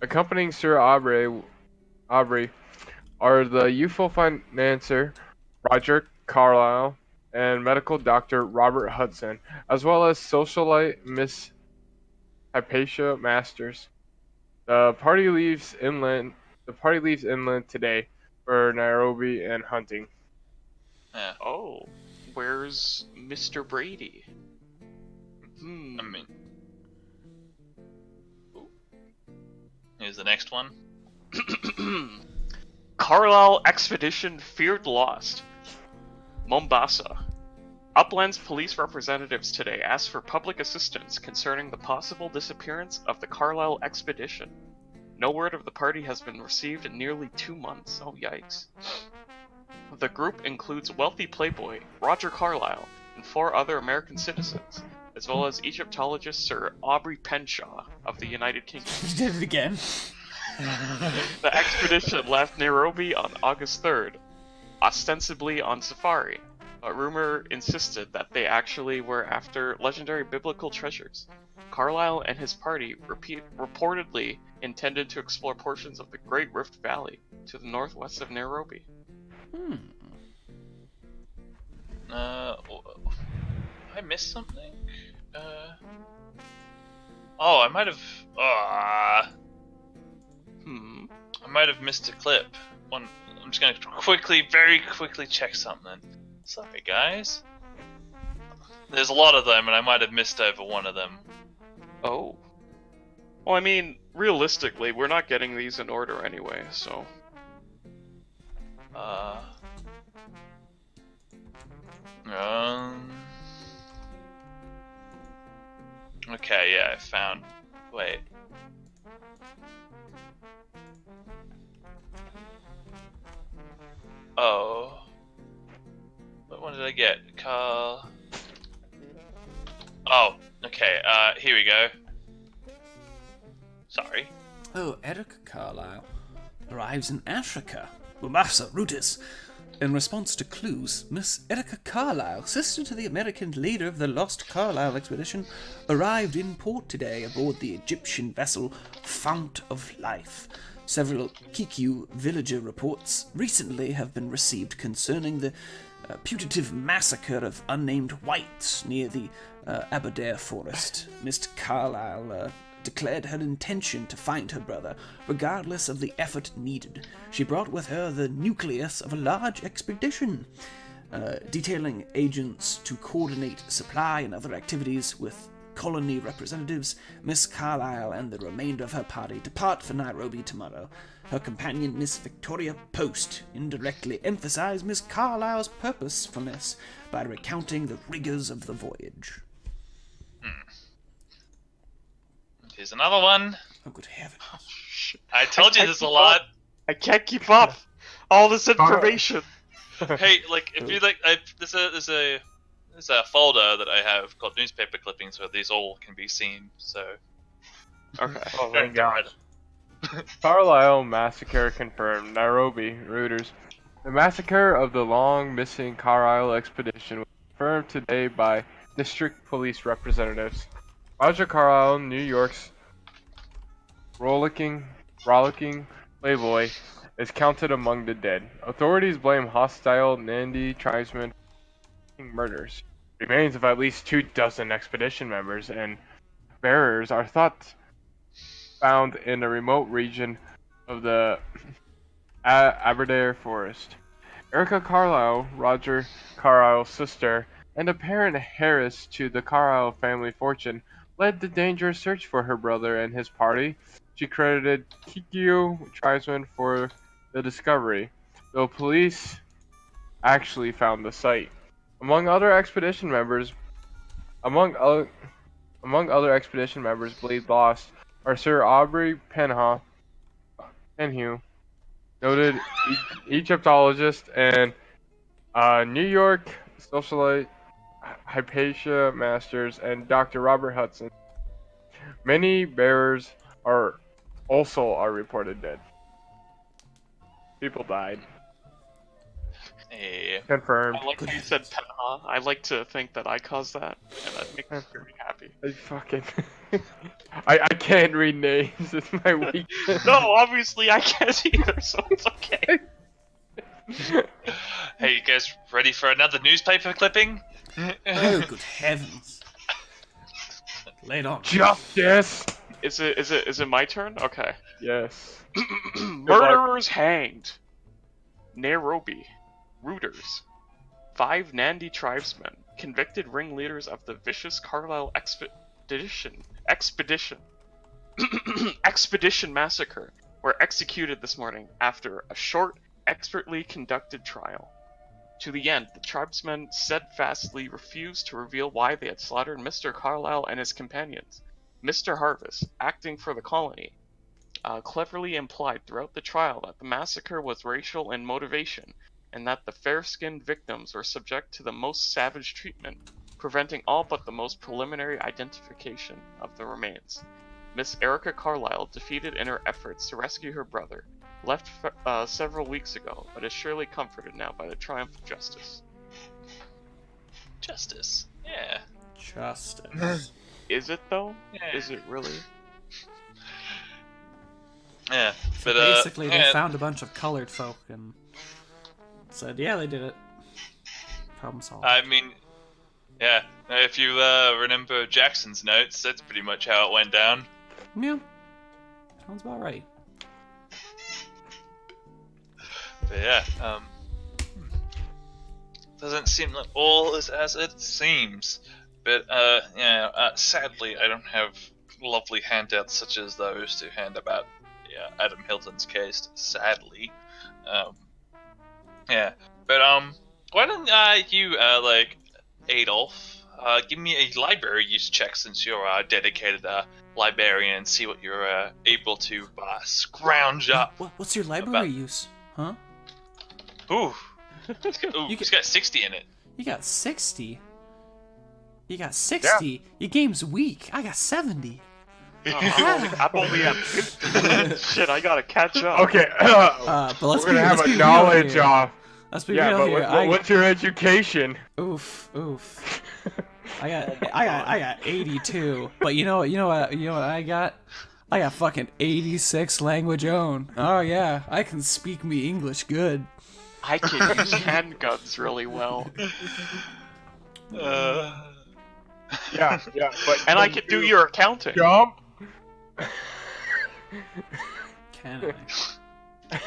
Accompanying Sir Aubrey are the youthful financier Roger Carlyle and medical doctor Robert Hudson, as well as socialite Miss Hypatia Masters. The party leaves inland. The party leaves inland today for Nairobi and hunting. Yeah. Oh, where's Mr. Brady? I mean, here's the next one. Carlisle expedition feared lost. Mombasa. Uplands police representatives today asked for public assistance concerning the possible disappearance of the Carlisle expedition. No word of the party has been received in nearly 2 months. Oh, yikes. The group includes wealthy playboy Roger Carlyle and 4 other American citizens, as well as Egyptologist Sir Aubrey Penshaw of the United Kingdom. You did it again. The expedition left Nairobi on August 3rd, ostensibly on safari, but rumor insisted that they actually were after legendary biblical treasures. Carlyle and his party reportedly intended to explore portions of the Great Rift Valley to the northwest of Nairobi. I missed something? Oh, I might have... I might have missed a clip. I'm just gonna very quickly check something. Sorry, guys. There's a lot of them, and I might have missed over one of them. Oh. Well, I mean, realistically, we're not getting these in order anyway, so... Okay, yeah, I found... Wait. Oh. What one did I get? Carl... Oh, okay, here we go. Sorry. Oh, Erica Carlyle arrives in Africa. Mombasa, Rutus. In response to clues, Miss Erica Carlyle, sister to the American leader of the Lost Carlyle expedition, arrived in port today aboard the Egyptian vessel Fount of Life. Several Kiku villager reports recently have been received concerning the putative massacre of unnamed whites near the Aberdare forest. Miss Carlyle declared her intention to find her brother, regardless of the effort needed. She brought with her the nucleus of a large expedition, detailing agents to coordinate supply and other activities with colony representatives. Miss Carlyle and the remainder of her party depart for Nairobi tomorrow. Her companion, Miss Victoria Post, indirectly emphasized Miss Carlyle's purposefulness by recounting the rigors of the voyage. Here's another one. Oh, good heavens. I told you there's a lot. I can't keep up! All this information! Hey, like, if you like, there's a folder that I have called newspaper clippings where these all can be seen, so... Okay. Oh, thank God. Carlisle massacre confirmed. Nairobi, Reuters. The massacre of the long-missing Carlisle expedition was confirmed today by district police representatives. Roger Carlyle, New York's rollicking playboy, is counted among the dead. Authorities blame hostile Nandi tribesmen for murders. Remains of at least 24 expedition members and bearers are thought found in a remote region of the Aberdare forest. Erica Carlyle, Roger Carlyle's sister, and apparent heiress to the Carlyle family fortune, led the dangerous search for her brother and his party. She credited Kiku tribesmen for the discovery, though police actually found the site. Among other expedition members believed lost are Sir Aubrey Penhue, noted Egyptologist, and New York socialite Hypatia Masters, and Dr. Robert Hudson. Many bearers are reported dead. People died. Hey. Confirmed. I like how you said Penha. I like to think that I caused that, and that makes me very happy. I fucking... I can't read names, it's my weakness. No, obviously I can't either, so it's okay. Hey, you guys ready for another newspaper clipping? Oh, good heavens. Lay it on. Justice. Is it my turn? Okay. Yes. Murderers hanged. Nairobi. Rooters. 5 Nandi tribesmen, convicted ringleaders of the vicious Carlisle expedition massacre, were executed this morning after a short, expertly conducted trial. To the end, the tribesmen steadfastly refused to reveal why they had slaughtered Mr. Carlisle and his companions. Mr. Harvest, acting for the colony, cleverly implied throughout the trial that the massacre was racial in motivation, and that the fair-skinned victims were subject to the most savage treatment, preventing all but the most preliminary identification of the remains. Miss Erica Carlisle, defeated in her efforts to rescue her brother, left several weeks ago, but is surely comforted now by the triumph of justice. Justice. Yeah. Justice. Is it though? Yeah. Is it really? Yeah. So But basically, they yeah. found a bunch of colored folk and said, "Yeah, they did it." Problem solved. I mean, yeah. If you remember Jackson's notes, that's pretty much how it went down. Yeah, sounds about right. But yeah, doesn't seem like all is as it seems. But sadly, I don't have lovely handouts such as those to hand about. Yeah, Adam Hilton's case. Sadly, yeah. But why don't you Adolf, give me a library use check since you're a dedicated librarian, and see what you're able to scrounge up. What's your library use? Huh? Ooh, it's got 60 in it. You got 60. You got 60. Your game's weak. I got 70. I'm only at 50. Shit, I gotta catch up. Okay. But let's We're gonna have let's a be knowledge real here. off. Let's be Yeah, real but here. what's your education? Oof. I got 82. But you know what I got? I got fucking 86 language own. Oh yeah, I can speak me English good. I can use handguns really well. Yeah, but And I can do your accounting. jump. Can I?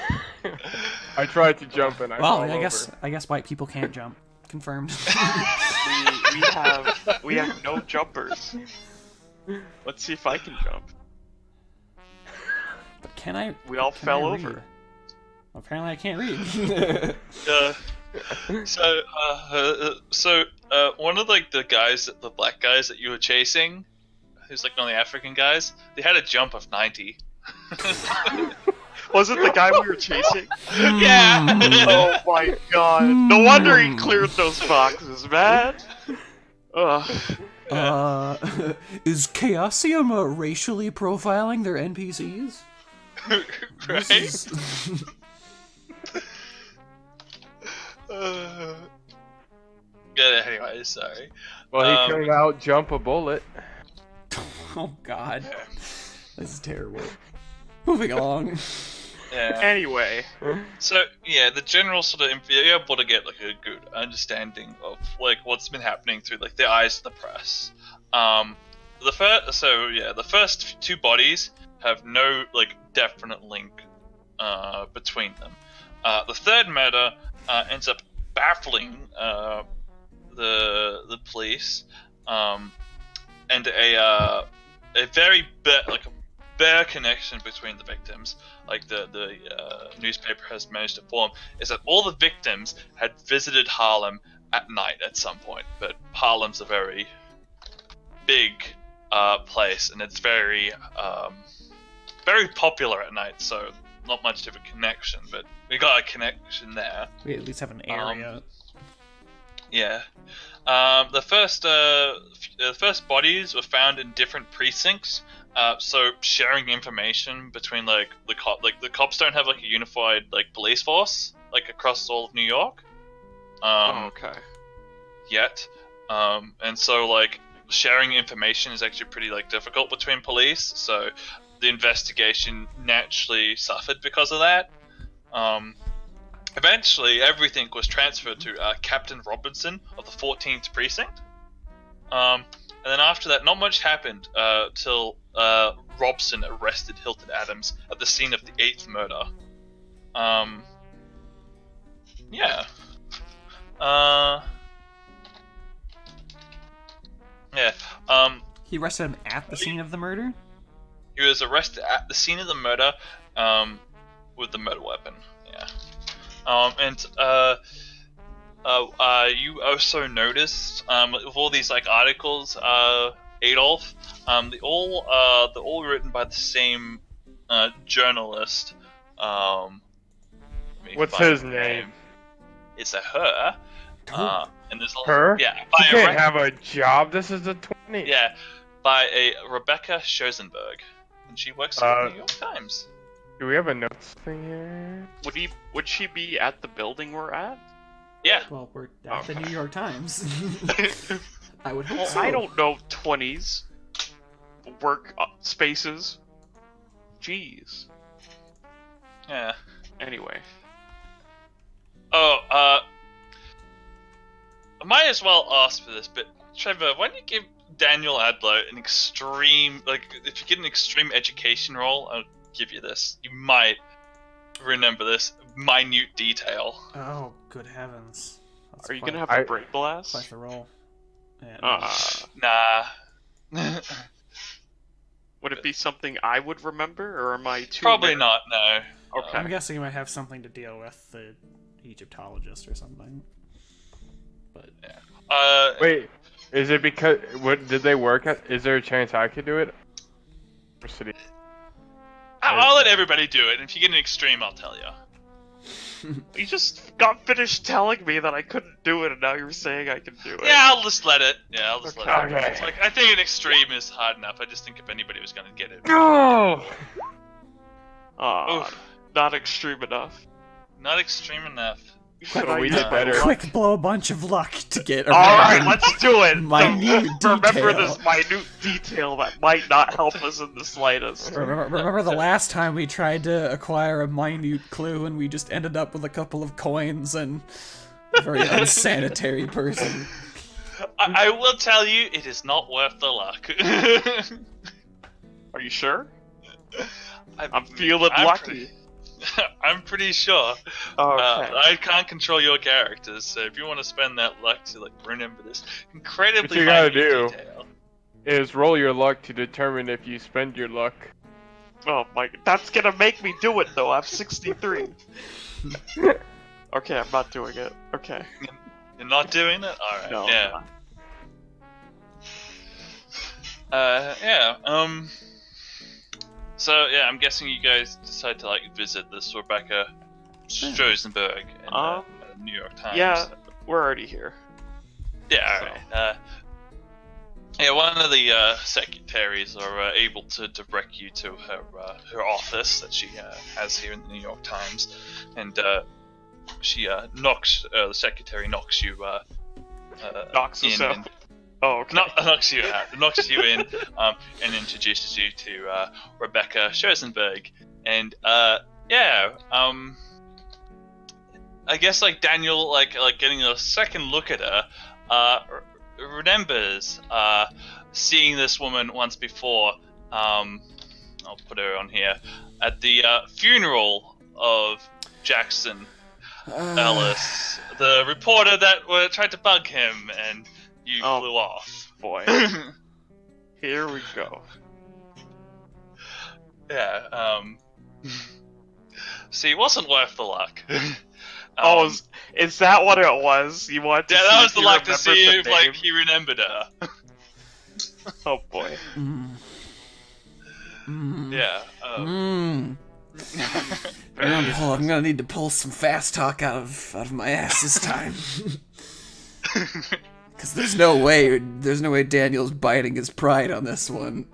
I tried to jump and I Well, fell I guess white people can't jump. Confirmed. We have no jumpers. Let's see if I can jump. But can I? We all can fell I over. read? Well, apparently I can't read. One of the black guys that you were chasing, who's like one of the African guys, they had a jump of 90. Was it the guy we were chasing? Yeah. Oh my god. No wonder he cleared those boxes, man. Ugh. Is Chaosium racially profiling their NPCs? Right? Yeah, anyway, sorry. Well, he couldn't out jump a bullet. Oh god. This is terrible. Moving along. Yeah. Anyway. So yeah, the general sort of you're able to get like a good understanding of like what's been happening through like the eyes of the press. The first 2 bodies have no like definite link between them. The third murder ends up baffling the police, and a very bare connection between the victims, like the newspaper has managed to form, is that all the victims had visited Harlem at night at some point. But Harlem's a very big place, and it's very popular at night, so not much of a connection, but we got a connection there. We at least have an area. Yeah. The first bodies were found in different precincts, so sharing information between the cops don't have like a unified like police force like across all of New York. Okay. Yet, and so like sharing information is actually pretty like difficult between police. So the investigation naturally suffered because of that. Eventually, everything was transferred to Captain Robinson of the 14th Precinct. And then after that, not much happened till Robson arrested Hilton Adams at the scene of the 8th murder. Yeah. Yeah. He arrested him at the scene of the murder? He was arrested at the scene of the murder with the murder weapon. Yeah. You also noticed with all these like articles, Adolf, they're all written by the same journalist. Let me What's find his the name? It's a her. And there's also, Her? Yeah. She By can't have a job. This is the 20s. Yeah. By a Rebecca Schoenberg, and she works at the New York Times. Do we have a notes thing here? Would she be at the building we're at? Yeah. Well, we're at the New York Times. I would hope Well, so. I don't know 20s work spaces. Jeez. Yeah. Anyway. Oh, I might as well ask for this, but Trevor, why don't you give Daniel Adler an extreme, like, if you get an extreme education role, I'll give you this. You might remember this minute detail. Oh, good heavens. That's Are you quite- gonna have a break blast? quite the roll. Yeah, Nah. Would it be something I would remember, or am I too? Probably not, no. Okay. I'm guessing you might have something to deal with the Egyptologist or something. But Wait, is it because what did they work at? Is there a chance I could do it? Or city? I'll let everybody do it, and if you get an extreme, I'll tell you. You just got finished telling me that I couldn't do it, and now you're saying I can do it. Yeah, I'll just let it. Yeah, I'll just let it. Okay. It's like, I think an extreme is hard enough. I just think if anybody was gonna get it. No. Aw, not extreme enough. Not extreme enough. Well, we I- did better. quick blow a bunch of luck to get Alright, around. let's do it! Minute Remember detail. this minute detail that might not help us in the slightest. Remember the last time we tried to acquire a minute clue and we just ended up with a couple of coins and a very unsanitary person. I will tell you, it is not worth the luck. Are you sure? I'm feeling lucky. I'm pretty sure. Okay. I can't control your characters, so if you want to spend that luck to like remember this incredibly What you gotta minute do detail. Is roll your luck to determine if you spend your luck. Oh my, that's gonna make me do it though. I have 63. Okay, I'm not doing it. Okay. You're not doing it? Alright, No. yeah. Yeah, so yeah, I'm guessing you guys decide to like visit this Rebecca Strozenberg in the New York Times. Yeah, we're already here. Yeah, alright. Yeah, one of the secretaries are able to direct you to her office that she has here in the New York Times, and she knocks. The secretary knocks you. Knocks us in out. and- Oh, okay. knocks you out, knocks you in, and introduces you to Rebecca Schoenberg, and yeah, I guess like Daniel, like getting a second look at her, remembers seeing this woman once before. I'll put her on here at the funeral of Jackson Ellis, the reporter that tried to bug him, and you flew off. Boy. Here we go. Yeah. See, it wasn't worth the luck. Is that what it was? You want to Yeah, see that if was the he luck to see remembered if the like name? he remembered her. Oh boy. Yeah. I'm gonna need to pull some fast talk out of my ass this time. Cause there's no way Daniel's biting his pride on this one.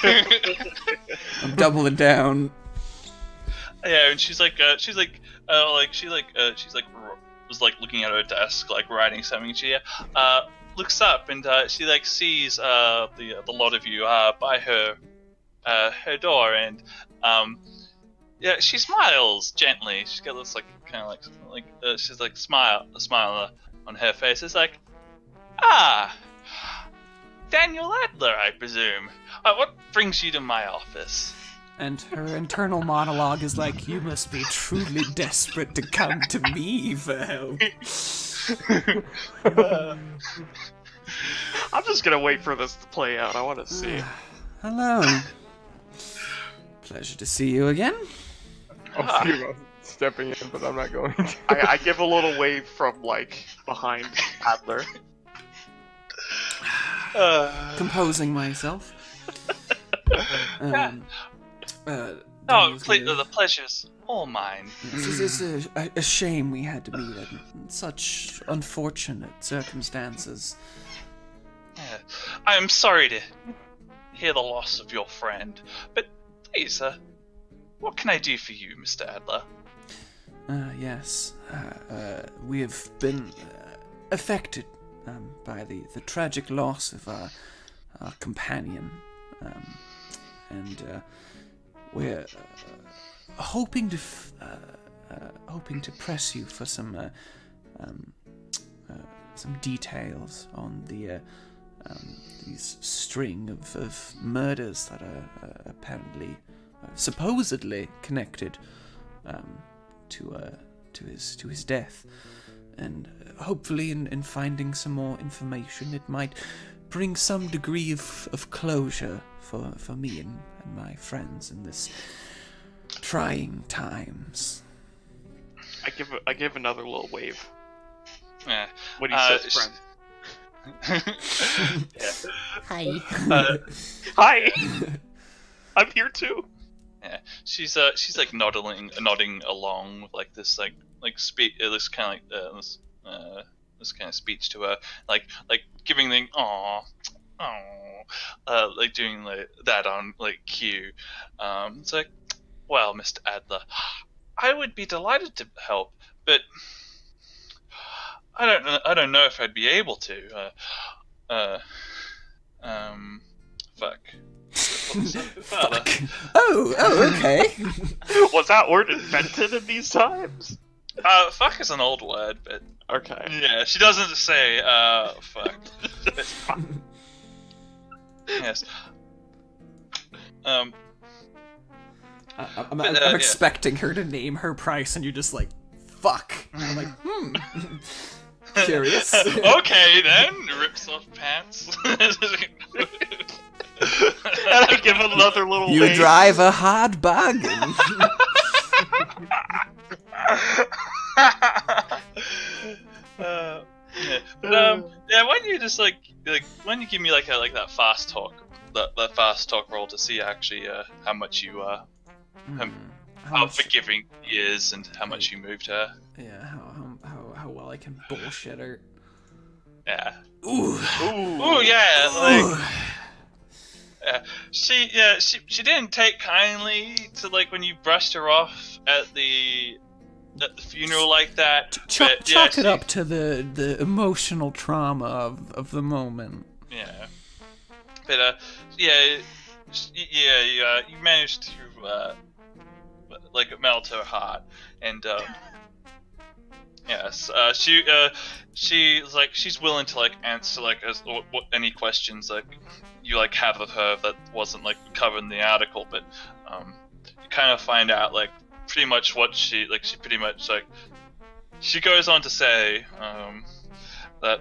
I'm doubling down. Yeah, and she's like was like looking at her desk, like writing something. She looks up and she like sees the lot of you by her door, and yeah, she smiles gently. She's got this like kind of like she's like a smile on her face. It's like, Daniel Adler, I presume. What brings you to my office? And her internal monologue is like, you must be truly desperate to come to me for help. I'm just gonna wait for this to play out. I want to see. Hello. Pleasure to see you again. I'll see about stepping in, but I'm not going to. I give a little wave from like behind Adler. Composing myself. The pleasure's all mine. It's a shame we had to meet in such unfortunate circumstances. I am sorry to hear the loss of your friend, but please, what can I do for you, Mr. Adler? Yes. We have been affected by the tragic loss of our companion, and we're hoping to press you for some details on these string of murders that are apparently, supposedly connected to his death, and hopefully in finding some more information, it might bring some degree of closure for me and my friends in this trying times. I give another little wave. Yeah. When he says friend. Hi. Hi. I'm here too. Yeah, she's like nodding along with like this this kind of speech to her, like giving the like doing like that on like cue. It's like, well, Mr. Adler, I would be delighted to help, but I don't know if I'd be able to. Fuck. Fuck. Oh, okay. Was that word invented in these times? Fuck is an old word, but okay. Yeah, she doesn't say fuck. Yes. I'm expecting her to name her price, and you're just like, fuck. And I'm like, Curious. Okay, then. Rips off pants. And I give another little You wave. drive a hard bargain. Yeah. Yeah, why don't you just like why don't you give me like that fast talk fast talk roll to see actually how much you how forgiving he is and how much you moved her. Yeah, how well I can bullshit her. Yeah. Ooh. Ooh, yeah, like she didn't take kindly to like when you brushed her off at the funeral like that. Chalk it up to the emotional trauma of the moment. Yeah. But you managed to like melt her heart, and yes, she's willing to like answer like any questions like you like have of her that wasn't like covered in the article, but you kind of find out like pretty much what she pretty much like she goes on to say that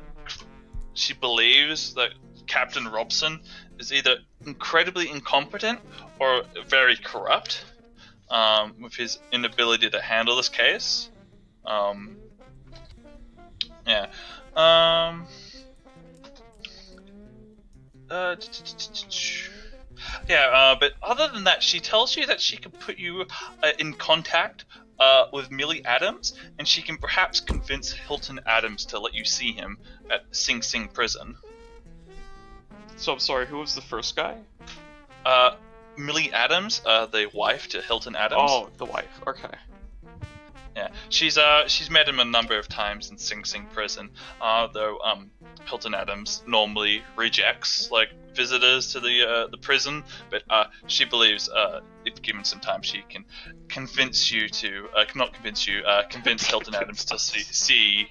she believes that Captain Robson is either incredibly incompetent or very corrupt with his inability to handle this case. But other than that, she tells you that she can put you in contact with Millie Adams, and she can perhaps convince Hilton Adams to let you see him at Sing Sing prison. So I'm sorry, who was the first guy? Millie Adams, the wife to Hilton Adams. Oh, the wife. Okay. Yeah, she's met him a number of times in Sing Sing prison. Though Hilton Adams normally rejects like visitors to the prison, but she believes if given some time, she can convince Hilton Adams to see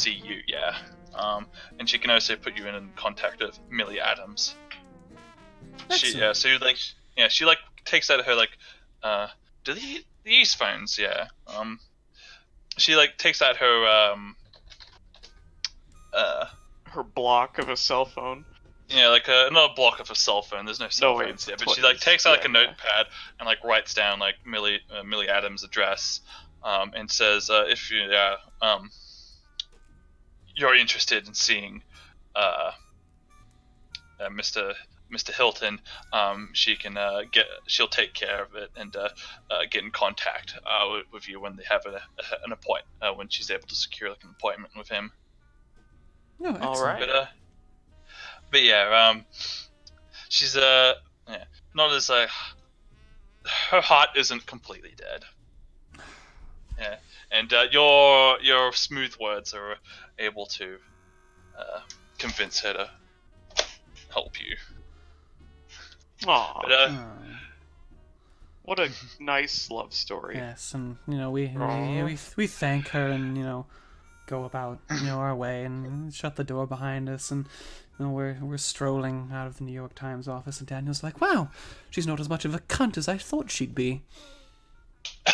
you. Yeah. and she can also put you in contact with Millie Adams. She Excellent. she like takes out her like do they use phones? Yeah. She like takes out her Her block of a cell phone. yeah, like not a block of a cell phone. There's no cell wait, phones yet, it's but she like takes out like a yeah. notepad and like writes down like Millie Adams' address, and says if you're interested in seeing Mr. Hilton, she'll take care of it and get in contact with you when they have an appointment, when she's able to secure like an appointment with him. No, excellent. All right. But yeah, she's not as her heart isn't completely dead. Yeah, and your smooth words are able to convince her to help you. Aw, But what a nice love story. Yes, and we Aw. we thank her and go about our way and shut the door behind us, and we're strolling out of the New York Times office, and Daniel's like, "Wow, she's not as much of a cunt as I thought she'd be."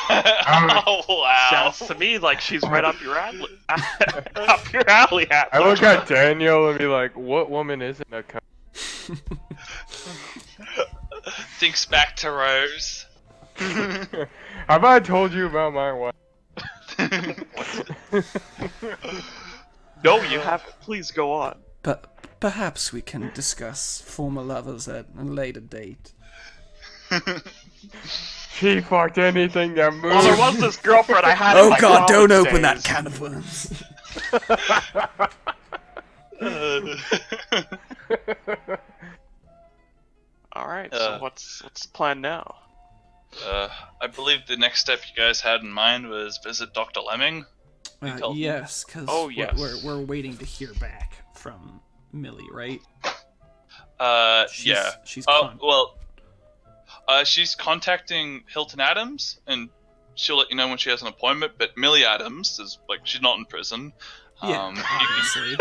oh wow! Sounds to me like she's right up your alley. Up your alley, I look at Daniel and be like, what woman isn't a cunt? Thinks back to Rose. Have I told you about my wife? No, you haven't. Please go on. But perhaps we can discuss former lovers at a later date. She fucked anything that moves. Well, there was this girlfriend I had. in Oh my God! Don't college open that days. can of worms. All right. So what's the plan now? I believe the next step you guys had in mind was visit Dr. Lemming. told me. Yes, because Oh, yes. we're waiting to hear back from Millie, right? Yeah. She's She's contacting Hilton Adams, and she'll let you know when she has an appointment. But Millie Adams is like, she's not in prison. Yeah, obviously.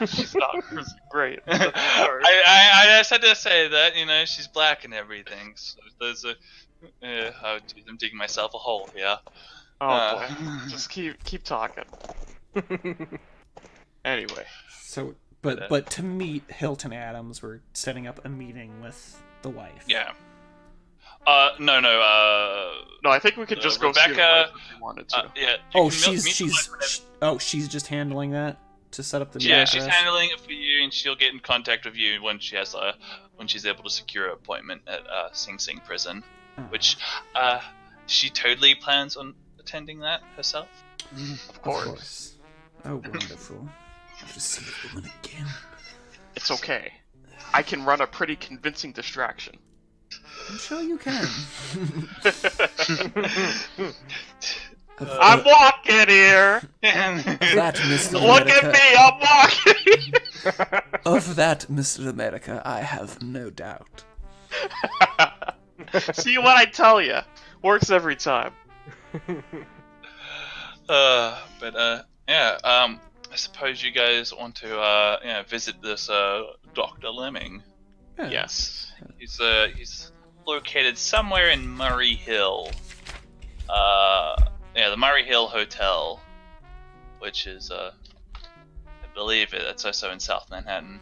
She's not great. I just had to say that, she's black and everything. So there's I'm digging myself a hole here. Oh boy, just keep talking. Anyway, So, but to meet Hilton Adams, we're setting up a meeting with the wife. Yeah. No. no, I think we could just go see the Rebecca, wife if you wanted to. Yeah. Oh, you can meet the wife whenever- she's just handling that to set up the Yeah, meeting. she's handling it for you, and she'll get in contact with you when she has when she's able to secure an appointment at Sing Sing prison, which she totally plans on attending that herself. Of course. Oh, wonderful. I have to see the woman again. It's okay. I can run a pretty convincing distraction. I'm sure you can. I'm walking here. That, Mr. Look America, at me, I'm walking. Of that, Mr. America, I have no doubt. See what I tell you? Works every time. I suppose you guys want to visit this Dr. Lemming. Yeah. Yes. He's located somewhere in Murray Hill. The Murray Hill Hotel, which is I believe that's also in South Manhattan.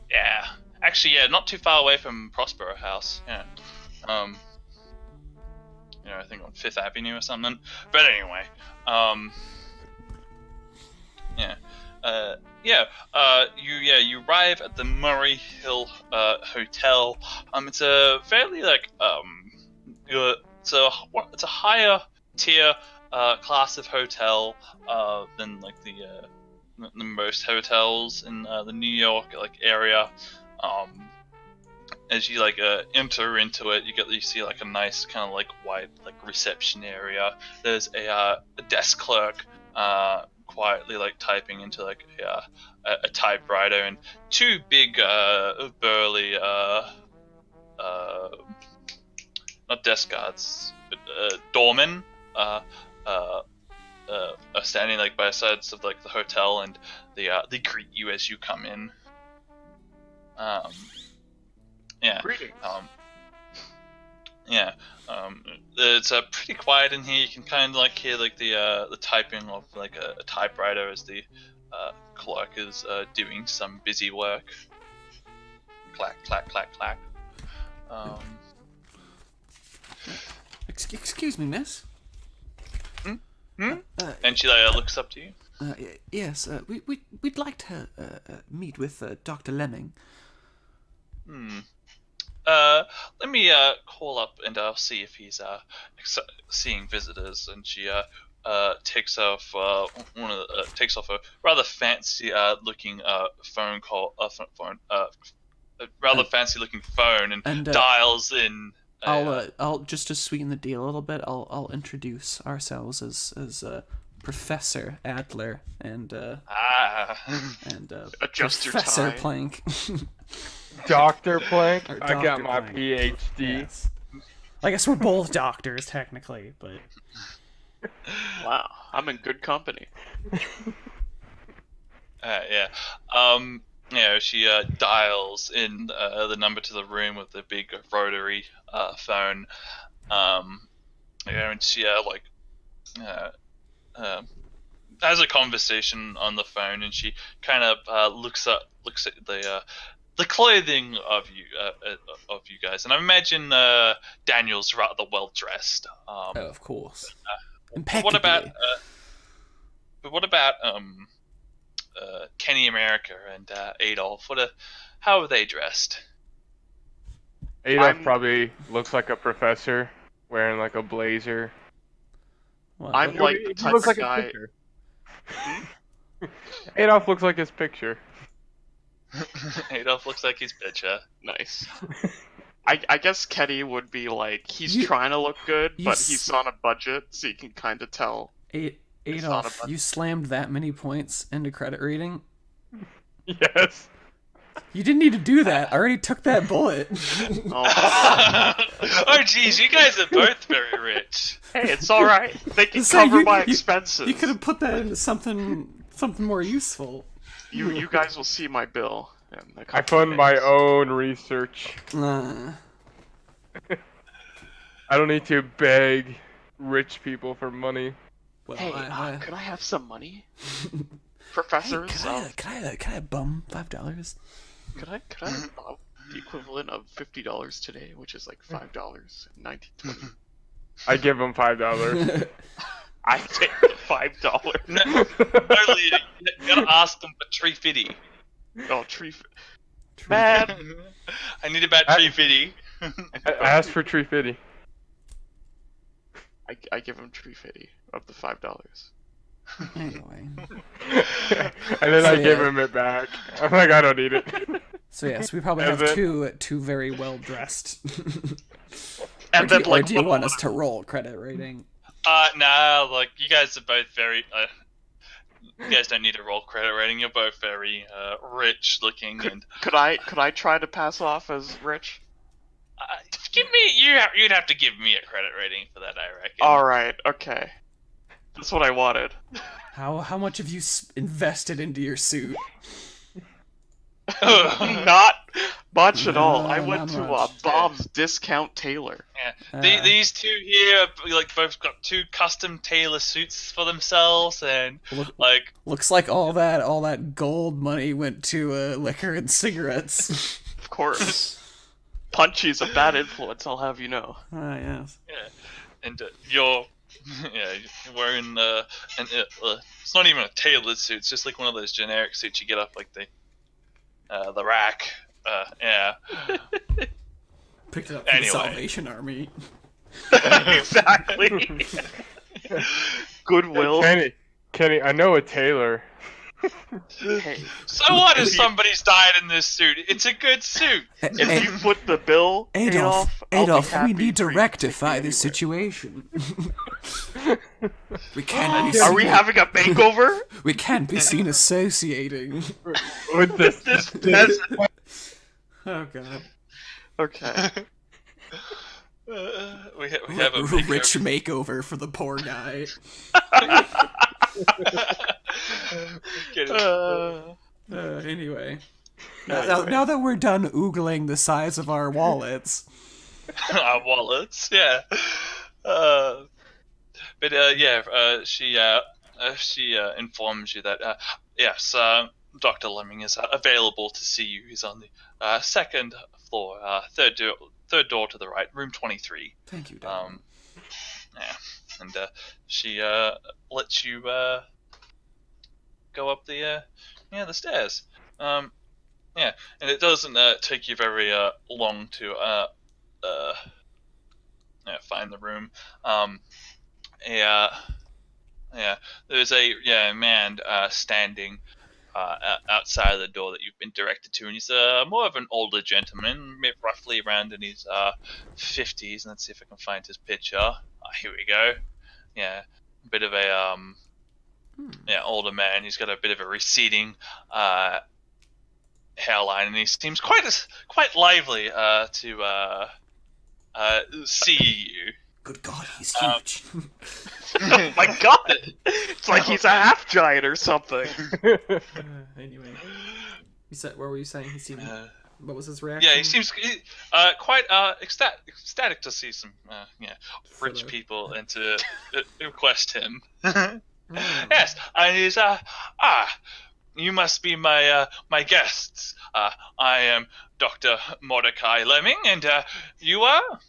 Yeah. Actually, not too far away from Prospero House. Yeah. I think on 5th Avenue or something. But anyway, you arrive at the Murray Hill Hotel. It's a fairly it's a higher tier class of hotel than like the most hotels in the New York area. As you enter into it, you see a nice kind of white reception area. There's a desk clerk quietly typing into a typewriter, and two big burly not desk guards but doormen are standing like by sides of like the hotel, and they greet you as you come in. Yeah. Greetings. Yeah. It's pretty quiet in here. You can kind of like hear like the typing of like a typewriter as the clerk is doing some busy work. Clack, clack, clack, clack. Excuse me, miss. And she looks up to you. Yes, we'd like to meet with Dr. Lemming. Let me call up and I'll see if he's seeing visitors. And she takes off takes off a rather fancy looking phone call, rather fancy looking phone, and dials in. I'll just to sweeten the deal a little bit. I'll introduce ourselves as Professor Adler and Adjust your Professor tie. Plank. Dr. Plank. Or I got Dr. my Plank. PhD. Yes. I guess we're both doctors technically, but Wow, I'm in good company. Yeah. She dials in the number to the room with the big rotary phone. And she has a conversation on the phone, and she kind of looks at the clothing of you guys, and I imagine Daniel's rather well dressed. of course. But what about Kenny America and Adolf? How are they dressed? Adolf probably looks like a professor wearing like a blazer. Well, I'm like the He type looks of like his guy. picture. Adolf looks like his picture. Adolf looks like his picture. Nice. I guess Kenny would be like, he's trying to look good, but he's on a budget, so you can kind of tell. Adolf, you slammed that many points into credit rating? Yes. You didn't need to do that. I already took that bullet. Oh, Oh jeez, you guys are both very rich. hey, it's all right. They can So cover you- my you- expenses. You could have put that into something more useful. You guys will see my bill. In a I couple fund of my days. own research. I don't need to beg rich people for money. Well, Hey, could I have some money, professors? Can I bum $5? Could I the equivalent of $50 today, which is like $5 in 1920. I give them $5. I take the $5. No, you gotta ask them for $3.50. Oh, man. I need about $3.50. I asked for $3.50. I give him $3.50 of the $5. Anyway. And then I So, give yeah. him it back. I'm like, I don't need it. So yes, we probably Is have it? two very well dressed. And then Or like do you want us to roll credit rating? Nah, like you guys are both very. You guys don't need a roll credit rating. You're both very rich looking, and could I try to pass off as rich? give me you'd have to give me a credit rating for that, I reckon. All right, okay. That's what I wanted. How much have you invested into your suit? Not much at all. I No, went not to much. Bob's Discount Tailor. Yeah. These two here, like both got two custom tailor suits for themselves, and like Looks like all that gold money went to liquor and cigarettes. Of course. Punchy's a bad influence, I'll have you know. Ah, yes. yeah, and you're you're wearing it's not even a tailored suit. It's just like one of those generic suits you get off like the rack. Yeah. Picked it up from Anyway. the Salvation Army. Exactly. Goodwill. Kenny, I know a tailor. Hey, So what if somebody's died in this suit? It's a good suit. if you put the bill, Adolf, I'll be we happy need to for you rectify take me this anywhere. situation. we can't be Are we seen, having a makeover? we can't be seen associating. With this. This peasant. Oh god. Okay. We have a big Rich makeover for the poor guy. Get it. Anyway. Now that we're done oogling the size of our wallets. Our wallets, yeah. She informs you that yes, Dr. Lemming is available to see you. He's on the second floor, third door to the right, room 23. Thank you, Dad. Yeah, and she lets you go up the stairs. Yeah, and it doesn't take you very long to find the room. There's a man standing outside of the door that you've been directed to, and he's more of an older gentleman, roughly around in his 50s. Let's see if I can find his picture. Here we go. Yeah, a bit of a older man. He's got a bit of a receding hairline, and he seems quite lively to see you. Good God, he's huge. Oh my God! It's like he's a half giant or something. Anyway, what were you saying? He seemed. What was his reaction? Yeah, he seems quite ecstatic to see some rich people and to request him. Yes, and he's you must be my guests. I am Dr. Mordecai Lemming, and you are?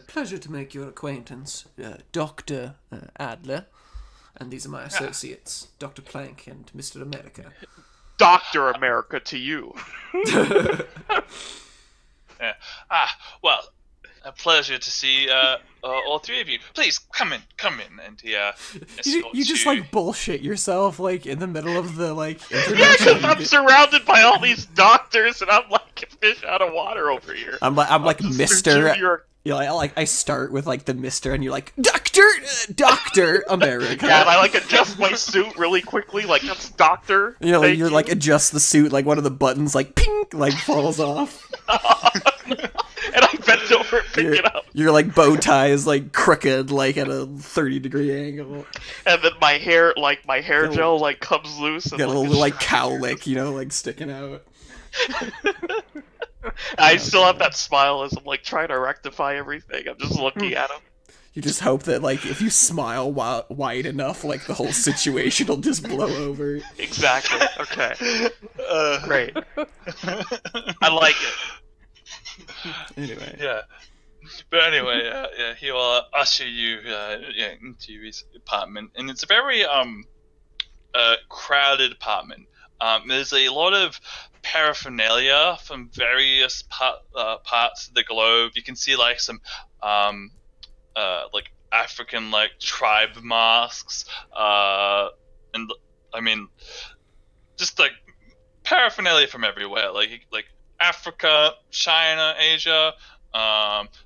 Pleasure to make your acquaintance, Dr. Adler. And these are my associates, Dr. Plank and Mr. America. Dr. America to you. Yeah. Well, a pleasure to see all three of you. Please come in, and he you just like bullshit yourself like in the middle of the like Yeah, introduction. because I'm surrounded by all these doctors, and I'm like a fish out of water over here. I'm like Mr. Junior. I start with like the Mr. and you're like Doctor America. Yeah, and I like adjust my suit really quickly, like that's Doctor. You know, like you're like adjust the suit, like one of the buttons like pink like falls off. And I bent over and pick it up. Your like bow tie is like crooked, like at a 30-degree angle. And then my hair gel like comes loose. And Got a little like cowlick, you know, like sticking out. I still have that smile as I'm like trying to rectify everything. I'm just looking at him. You just hope that like if you smile wide enough, like the whole situation will just blow over. Exactly. Okay. Great. I like it. Anyway. Yeah. But anyway, he will usher you into his apartment, and it's a very crowded apartment. There's a lot of paraphernalia from various parts of the globe. You can see like some like African like tribe masks, and I mean just like paraphernalia from everywhere, like Africa, China, Asia,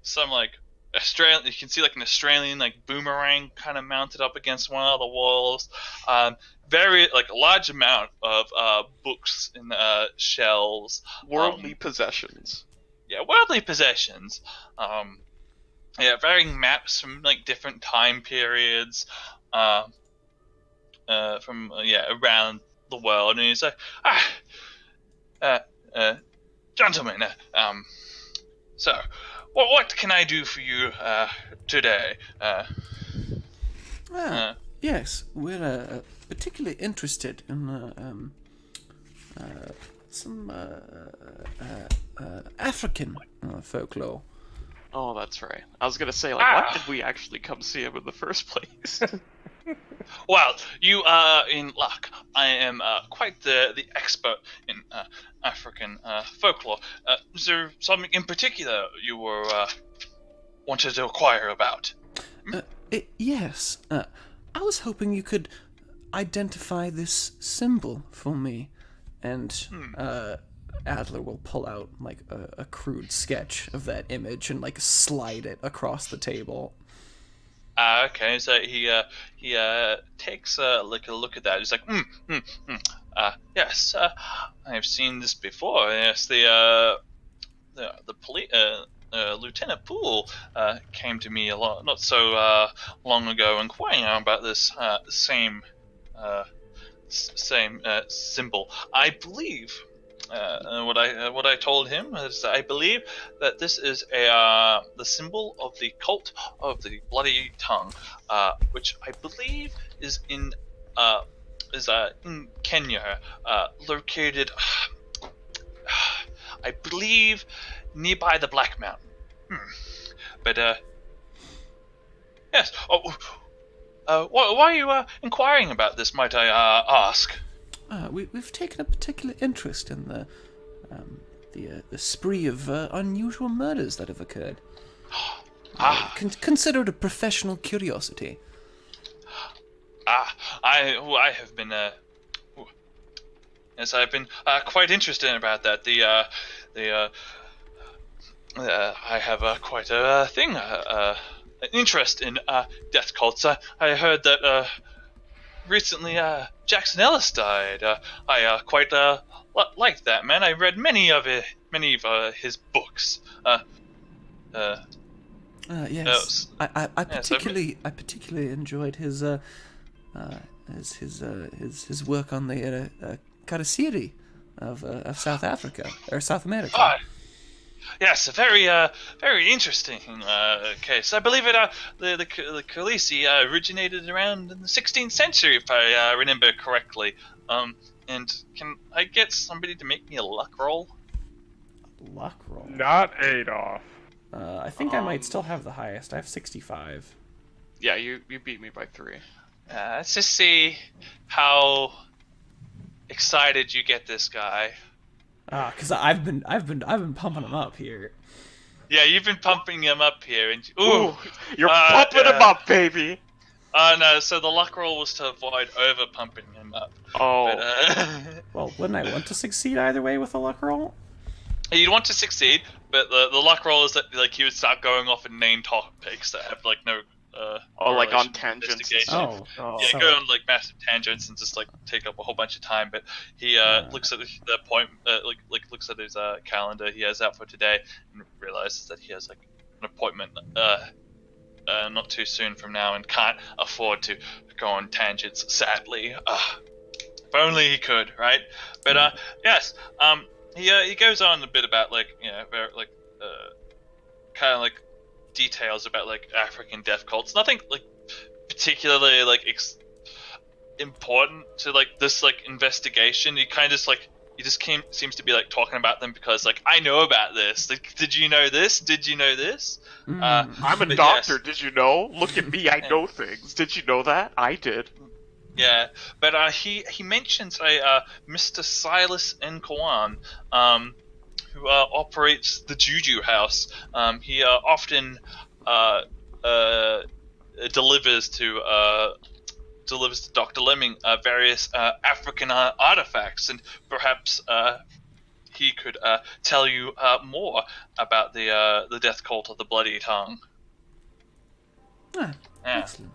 some like Australian. You can see like an Australian like boomerang kind of mounted up against one of the walls. Very like a large amount of books in shelves. Worldly possessions. Yeah, worldly possessions. Varying maps from like different time periods. From around the world, and he's like, gentlemen, so what can I do for you today? Yes, we're particularly interested in some African folklore. Oh, that's right. I was gonna say, like, why did we actually come see him in the first place? Well, you are in luck. I am quite the expert in African folklore. Is there something in particular you were wanted to inquire about? Yes. I was hoping you could identify this symbol for me. And Adler will pull out like a crude sketch of that image and like slide it across the table. Okay, so he takes like a look at that. He's like, yes, I've seen this before. Yes, the police. Lieutenant Poole came to me not so long ago inquiring about this same same symbol. I believe what I told him is I believe that this is the symbol of the cult of the bloody tongue, which I believe is in Kenya, located, I believe, nearby the Black Mountain. But yes. Why are you inquiring about this, might I ask? We've taken a particular interest in the spree of unusual murders that have occurred. Consider it a professional curiosity. I have been yes, I've been quite interested about that. I have quite a thing, an interest in death cults. I heard that recently Jackson Ellis died. I quite liked that man. I read many of his books. Yes, I particularly enjoyed his work on the Karasiri of South Africa or South America. Yes, a very interesting case. I believe the Khaleesi originated around in the 16th century, if I remember correctly. And can I get somebody to make me a luck roll? Luck roll? Not Adolf. I think I might still have the highest. I have 65. Yeah, you beat me by 3. Let's just see how excited you get this guy. Because I've been pumping him up here. Yeah, you've been pumping him up here, and Ooh, you're pumping him up, baby. No. So the luck roll was to avoid over pumping him up. Oh. But, well, wouldn't I want to succeed either way with a luck roll? You'd want to succeed, but the luck roll is that like he would start going off and name topics that have like no. Like on tangents. Yeah, so... go on like massive tangents and just like take up a whole bunch of time. But he looks at the point, looks at his calendar he has out for today and realizes that he has like an appointment not too soon from now and can't afford to go on tangents. Sadly, if only he could, right? But yes, he goes on a bit about like very like kind of like details about like African death cults. Nothing like particularly like important to like this like investigation. He kind of just like seems to be like talking about them because like I know about this. Like, did you know this? Did you know this? I'm a doctor. Yes. Did you know? Look at me. I know things. Did you know that? I did. Yeah, but he mentions Mr. Silas Nkawan, who operates the Juju House. He often delivers to Dr. Lemming various African artifacts, and perhaps he could tell you more about the death cult of the Bloody Tongue. Excellent.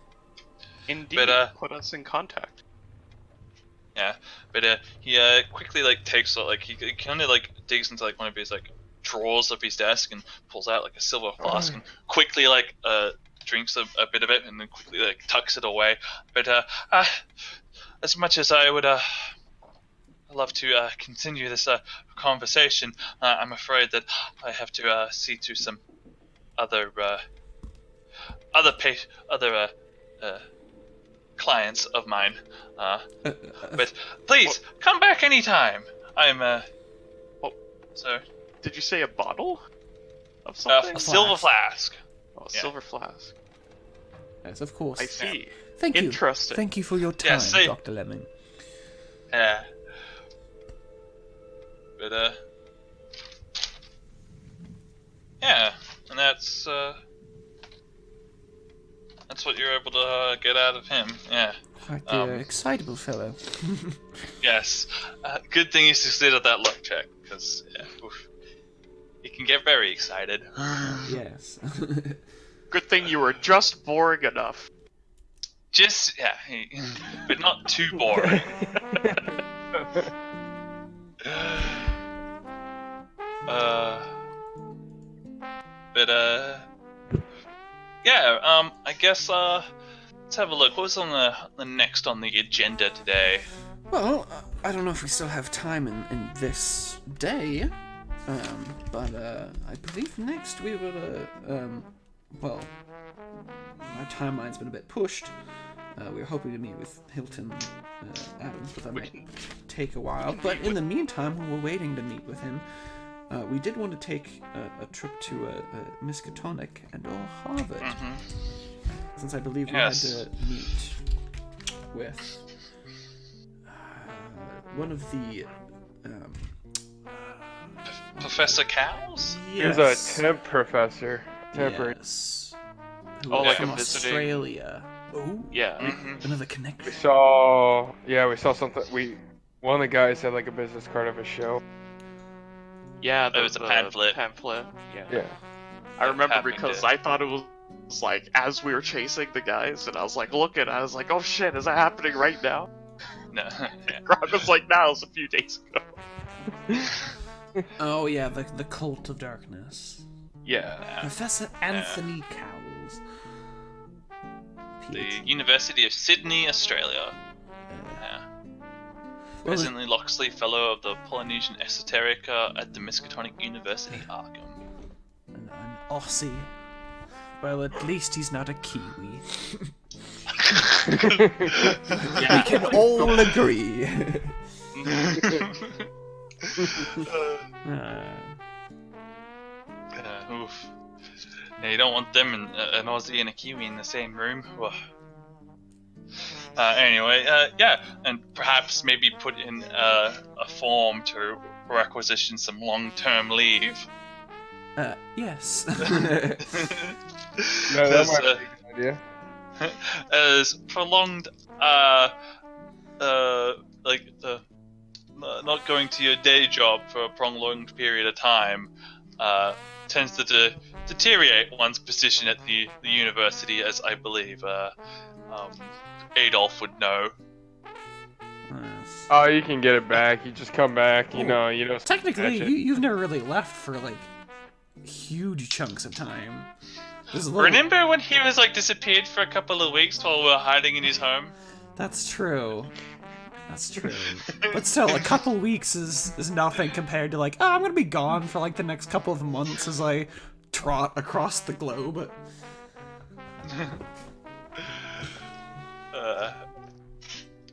Indeed, but, put us in contact. Yeah, but he quickly like takes like he kind of like digs into like one of his like drawers of his desk and pulls out like a silver flask and quickly like drinks a bit of it and then quickly like tucks it away. But as much as I would love to continue this conversation, I'm afraid that I have to see to some other clients of mine. But please come back anytime. I'm so. Did you say a bottle of something? A silver flask. Oh, a silver flask. Yes, of course. I see. Thank you. Interesting. Thank you for your time, Yeah, Dr. Lemming. Yeah. But yeah, and that's what you're able to get out of him. Yeah. Quite the excitable fellow. Yes. Good thing you succeeded at that luck check, because he can get very excited. Yes. Good thing you were just boring enough. Just but not too boring. But yeah, I guess let's have a look. What was on the next on the agenda today? Well, I don't know if we still have time in this day, but I believe next we will, well, our timeline's been a bit pushed. We were hoping to meet with Hilton Adams, but that might take a while. But in the meantime, while we're waiting to meet with him, we did want to take a trip to Miskatonic and/or Harvard, since I believe we had to meet with one of the Professor Cows? He was a temp professor. Temporary. Yes. Oh, like from a visiting- Australia. Oh, Yeah. another connection. We saw something. One of the guys had like a business card of a show. Yeah, It was a pamphlet. Yeah. Yeah. I remember happened because to- I thought it was like as we were chasing the guys, and I was like looking, I was like, oh shit, is that happening right now? No. Grog was like, no, it was a few days ago. Oh yeah, the Cult of Darkness. Yeah. Professor Anthony Cowles. The University of Sydney, Australia. Yeah. Presently Locksley Fellow of the Polynesian Esoterica at the Miskatonic University, Arkham. An Aussie. Well, at least he's not a Kiwi. We can all agree. Oof. Yeah, you don't want them and an Aussie and a Kiwi in the same room. Anyway, yeah, and perhaps maybe put in a form to requisition some long-term leave. Yes. No, that might be a good idea. As prolonged, not going to your day job for a prolonged period of time, tends to deteriorate one's position at the university, as I believe Adolf would know. Yes. Oh, you can get it back. You just come back. You know. Technically, snatch it. you've never really left for like huge chunks of time. There's a little... Remember when he was disappeared for a couple of weeks while we were hiding in his home? That's true. That's true. But still, a couple weeks is nothing compared to I'm gonna be gone for the next couple of months as I trot across the globe.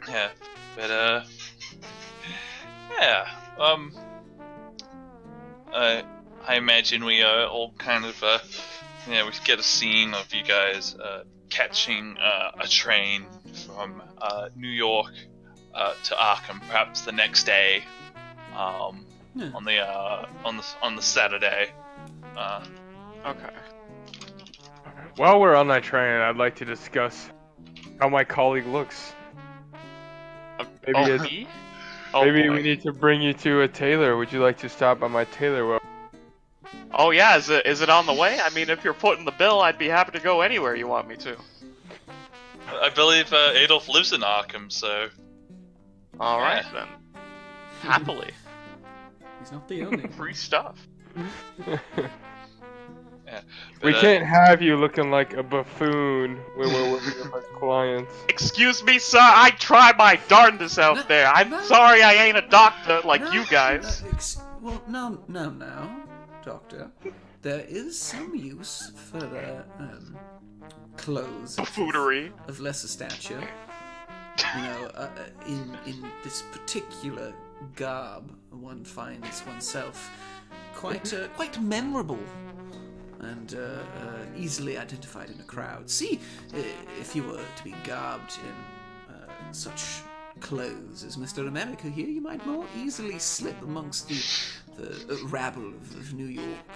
Yeah, but yeah, I imagine we all kind of, we get a scene of you guys catching a train from New York to Arkham, perhaps the next day, on the Saturday. Okay. While we're on that train, I'd like to discuss how my colleague looks. Maybe maybe we need to bring you to a tailor. Would you like to stop by my tailor? Well, Oh yeah, is it on the way? I mean, if you're putting the bill, I'd be happy to go anywhere you want me to. I believe Adolf lives in Arkham, so... All right then. Happily. He's not the only. Free stuff. Yeah, we but, can't have you looking like a buffoon when we're working with our clients. Excuse me, sir. I try my darndest out there. I'm sorry I ain't a doctor like you guys. Well, no, Doctor. There is some use for clothes Buffoonery. of lesser stature. In this particular garb, one finds oneself quite memorable and easily identified in a crowd. See, if you were to be garbed in such clothes as Mr. America here, you might more easily slip amongst the rabble of New York.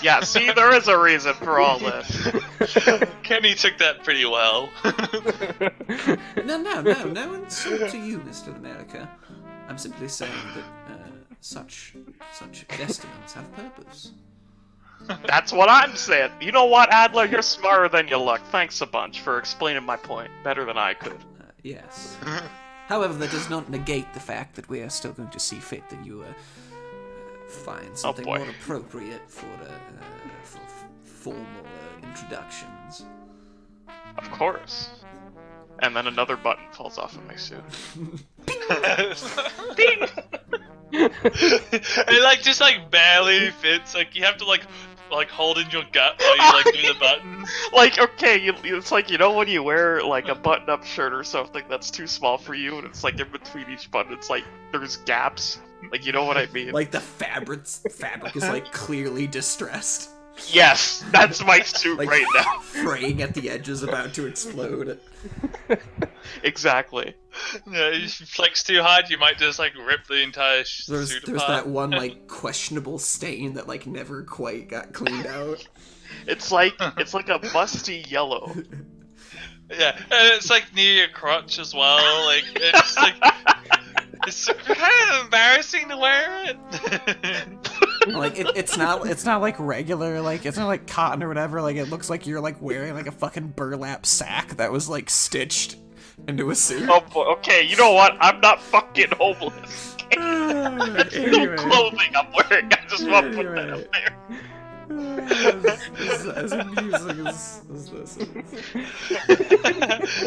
Yeah, see, there is a reason for all this. Kenny took that pretty well. No insult to you, Mr. America. I'm simply saying that such vestments have purpose. That's what I'm saying. You know what, Adler? You're smarter than you look. Thanks a bunch for explaining my point better than I could. Yes. However, that does not negate the fact that we are still going to see fit that you find something boy. more appropriate for formal introductions. Of course. And then another button falls off of my suit. It like just like barely fits. Like you have to like hold in your gut while you like do the buttons. Like, okay, it's like, you know when you wear like a button-up shirt or something that's too small for you, and it's like in between each button, it's like there's gaps. Like, you know what I mean? Like the fabric is like clearly distressed. Yes, that's my suit Like right now. fraying at the edges, about to explode. Exactly. Yeah, if you flex too hard, you might just like rip the entire There's suit that apart. one like questionable stain that like never quite got cleaned out. It's like a musty yellow. Yeah, and it's like near your crotch as well. Like it's like it's kind of embarrassing to wear it. Like it's not like regular, like it's not like cotton or whatever. Like it looks like you're like wearing like a fucking burlap sack that was like stitched into a suit. Oh boy, okay, you know what? I'm not fucking homeless. There's no Anyway. clothing I'm wearing. I just want to put that Anyway. up there. As amusing as this is.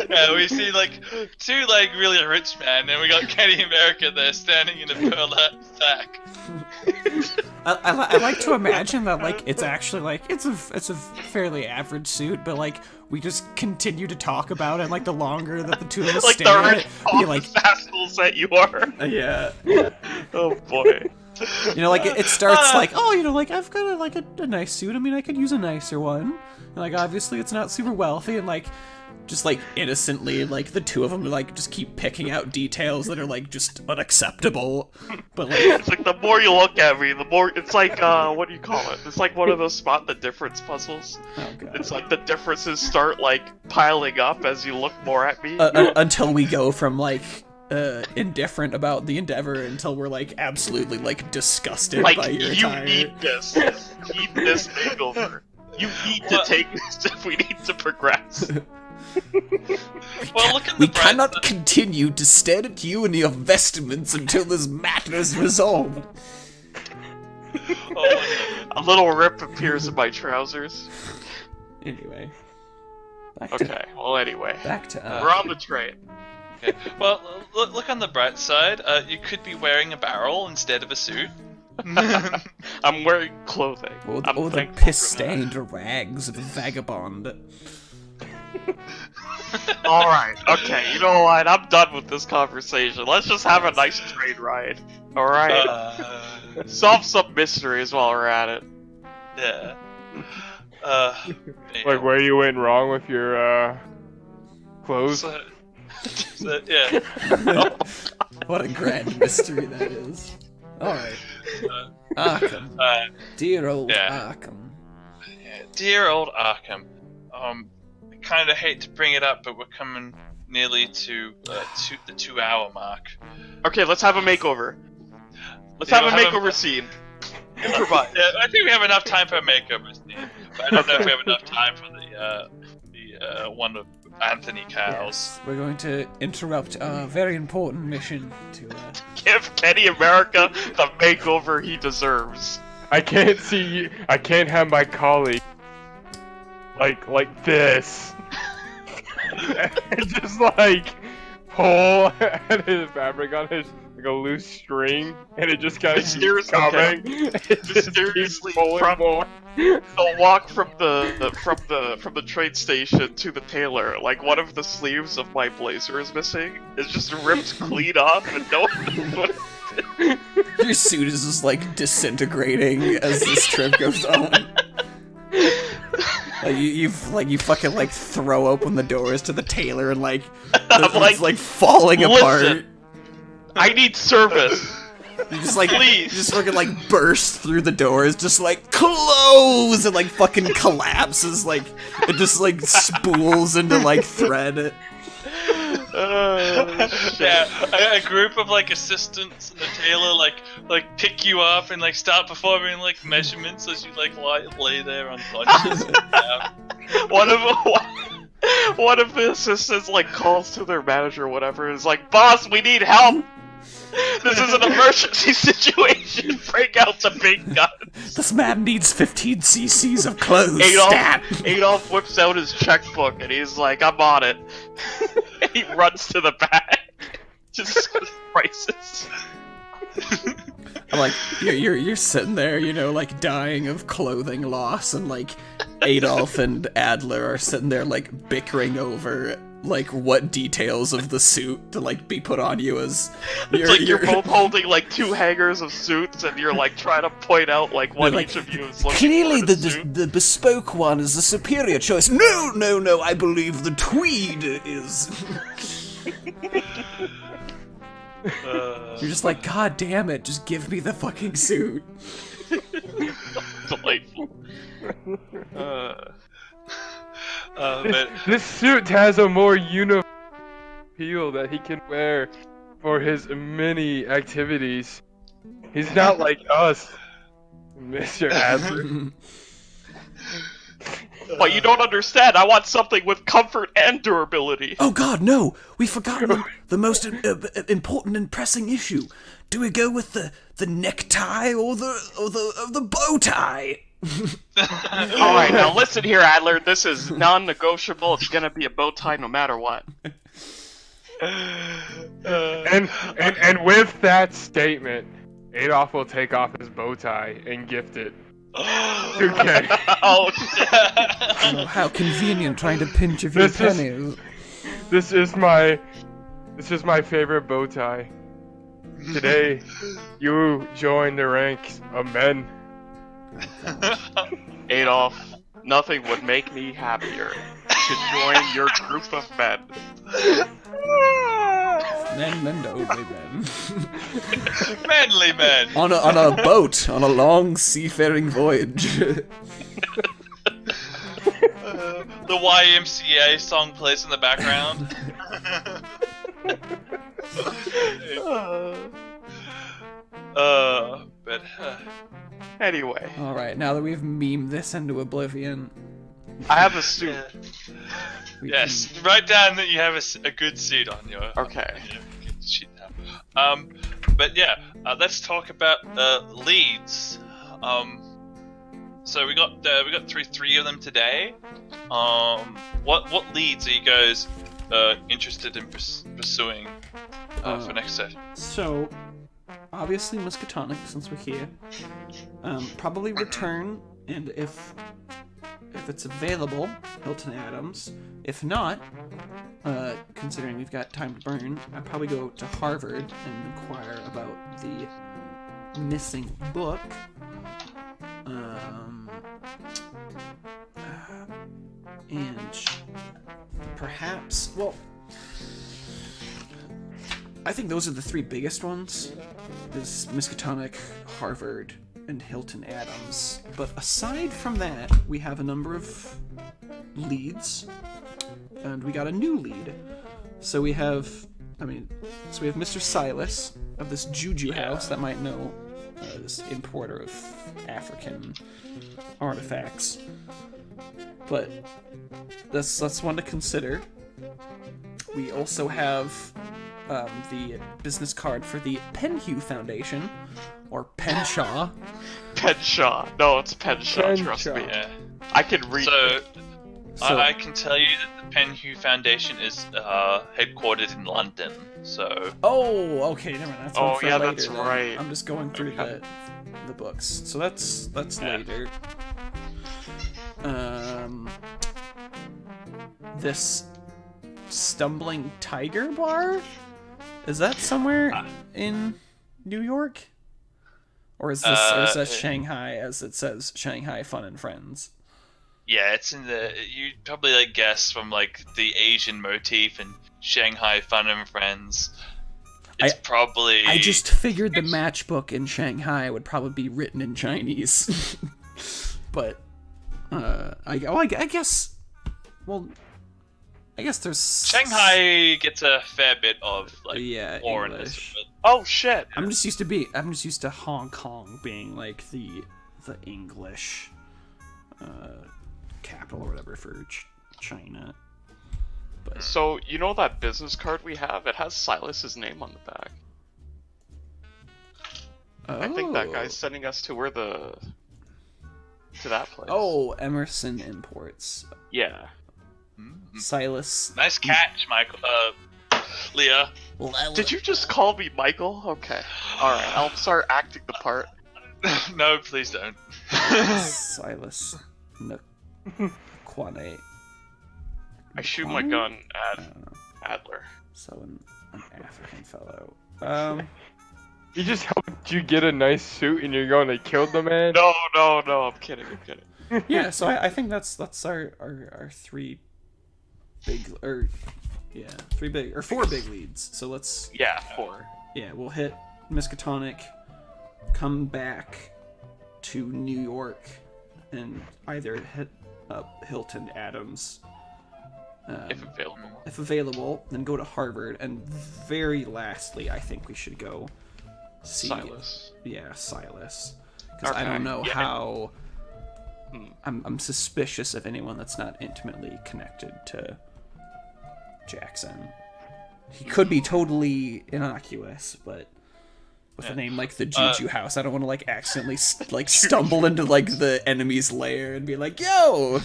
Yeah, we see like two like really rich men, and we got Kenny America there standing in a burlap sack. I like to imagine that like it's actually like it's a fairly average suit, but like we just continue to talk about it. Like the longer that the two of us Like stare the at rich it, be like, assholes that you are. yeah. Oh boy. You know, like it starts like, oh, you know, like I've got like a nice suit. I mean, I could use a nicer one. And, like obviously, it's not super wealthy, and like just like innocently, like the two of them like just keep picking out details that are like just unacceptable. But like, It's like the more you look at me, the more it's like what do you call it? It's like one of those spot the difference puzzles. oh god. It's like the differences start like piling up as you look more at me. Until we go from like indifferent about the endeavor until we're like absolutely like disgusted Like, by your you attire. need this. You need this makeover. You need to take this if we need to progress. Well, look at the We bright cannot side. continue to stare at you and your vestments until this matter is resolved. Oh, A little rip appears in my trousers. Anyway, Okay, well anyway. back to We're on the train. okay. Well, look on the bright side. You could be wearing a barrel instead of a suit. I'm wearing clothing. or I'm the thankful for that. piss-stained rags of a vagabond. Alright, okay, you know what? I'm done with this conversation. Let's just have a nice train ride. Alright? Solve some mysteries while we're at it. Yeah. Like where you went wrong with your clothes. Yeah. What a grand mystery that is. Alright. Arkham. Dear old Yeah. Arkham. Dear old Arkham. I kind of hate to bring it up, but we're coming nearly to the 2-hour mark. Okay, let's have a makeover. Let's Yeah, have a we'll have makeover a- scene. Improvise. Yeah, I think we have enough time for a makeover scene, but I don't know if we have enough time for the one of Anthony Cowles. Yes, we're going to interrupt a very important mission to Give Kenny America the makeover he deserves. I can't see you. I can't have my colleague like this. And just like pull at his fabric on his like a loose string, and it just kind of keeps Mysteriously- coming. It just keeps Mysteriously pulling from- more. The walk from the train station to the tailor, like one of the sleeves of my blazer is missing. It's just ripped clean off, and no one knows what it is. your suit is just like disintegrating as this trip goes on. Like you fucking like throw open the doors to the tailor and like it's like falling apart. Listen, I need service. You just like Please. you just fucking like burst through the doors, just like close and like fucking collapses, like it just like spools into like thread. Yeah, a group of like assistants and the tailor like pick you up and like start performing like measurements as you like lay there unconscious. One of the assistants like calls to their manager or whatever, and is like, "Boss, we need help." This is an emergency situation. Break out the big gun. This man needs 15 cc's of clothes. Adolf whips out his checkbook and he's like, I'm on it. And he runs to the back. Just prices. I'm like, you're sitting there, like dying of clothing loss, and like Adolf and Adler are sitting there like bickering over like what details of the suit to like be put on you as you're both holding like 2 hangers of suits and you're like trying to point out like what each of you is looking clearly for in a suit. the bespoke one is the superior choice. No, I believe the tweed is. You're just like, God damn it, just give me the fucking suit. Delightful. This suit has a more uniform appeal that he can wear for his many activities. He's not like us, Mr. Adler. But you don't understand. I want something with comfort and durability. Oh God, no! We've forgotten the most important and pressing issue. Do we go with the necktie or the bow tie? All right, now listen here, Adler. This is non-negotiable. It's gonna be a bow tie no matter what. And with that statement, Adolf will take off his bow tie and gift it. Okay. Oh shit! Oh, how convenient, trying to pinch a few pennies. This is my favorite bow tie. Today, you join the ranks of men. Adolf, nothing would make me happier to join your group of men. Men and only men. Manly men! on a boat, on a long seafaring voyage. The YMCA song plays in the background. Anyway, Alright, now that we've memed this into oblivion. I have a suit. Yes, write down that you have a good suit on your. Okay. Sheet now. But yeah, let's talk about leads. So we got three of them today. What leads are you guys interested in pursuing for next session? So, obviously Miskatonic, since we're here. Probably Return, and if it's available, Hilton Adams. If not, considering we've got time to burn, I'd probably go to Harvard and inquire about the missing book. And perhaps, well, I think those are the 3 biggest ones. Is Miskatonic, Harvard, and Hilton Adams. But aside from that, we have a number of leads, and we got a new lead. So we have Mr. Silas of this Juju house that might know this importer of African artifacts. But that's one to consider. We also have the business card for the Penhew Foundation, or Penshaw. Penshaw. No, it's Penshaw, trust me. Yeah. I can read it. So I can tell you that the Penhew Foundation is headquartered in London. So. Oh, okay, never mind. That's one for later, that's then. right. I'm just going through the books. So that's later. This Stumbling Tiger Bar? Is that somewhere in New York? Or is that Shanghai, as it says, Shanghai Fun and Friends? Yeah, it's in the. You'd probably guess from the Asian motif and Shanghai Fun and Friends. It's probably. I just figured the matchbook in Shanghai would probably be written in Chinese, but I guess. Well, I guess there's. Shanghai gets a fair bit of foreigners. English. Oh shit! I'm just used to Hong Kong being the English capital or whatever for China. But So you know that business card we have? It has Silas's name on the back. I think that guy's sending us to to that place. Oh, Emerson Imports. Yeah. Silas. Nice catch, Michael. Leah. Did you just call me Michael? Okay. Alright, I'll start acting the part. No, please don't. Silas Nakwane. I shoot my gun at Adler. So an African fellow. He just helped you get a nice suit and you're going to kill the man? No, I'm kidding. Yeah, so I think that's our three big four big leads. So let's Yeah, 4. yeah, we'll hit Miskatonic, come back to New York, and either hit up Hilton Adams. If available. If available, then go to Harvard, and very lastly, I think we should go see Silas. Yeah, Silas, because I Okay, don't know yeah. how. I'm suspicious of anyone that's not intimately connected to Jackson. He could be totally innocuous, but with a name like the Juju House, I don't want to like accidentally like stumble into like the enemy's lair and be like, "Yo."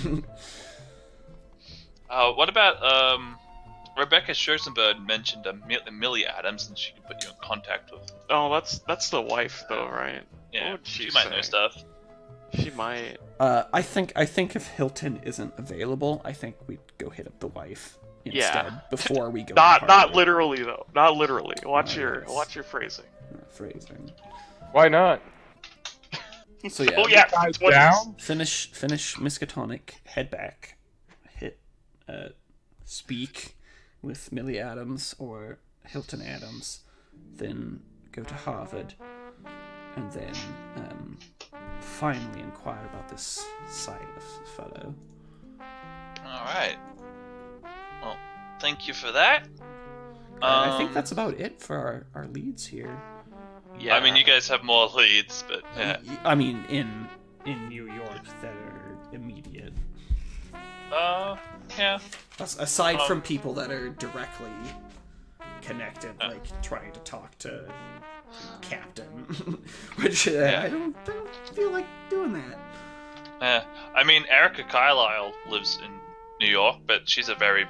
What about Rebecca Scherzenberg mentioned Millie Adams, and she could put you in contact with. Oh, that's the wife though, right? Yeah, What would she might know stuff. She might. I think if Hilton isn't available, I think we'd go hit up the wife instead before we go. Not literally though. Not literally. Watch your phrasing. Phrasing. Why not? So yeah. Oh yeah. Down? Finish Miskatonic. Head back. Hit. Speak with Millie Adams or Hilton Adams. Then go to Harvard, and then finally inquire about this Silas fellow. All right. Well, thank you for that. I think that's about it for our leads here. Yeah. I mean, you guys have more leads, but yeah. I mean, in New York that are immediate. Yeah. Aside from people that are directly connected, like trying to talk to Captain, which I don't feel like doing that. I mean, Erica Carlisle lives in New York, but she's a very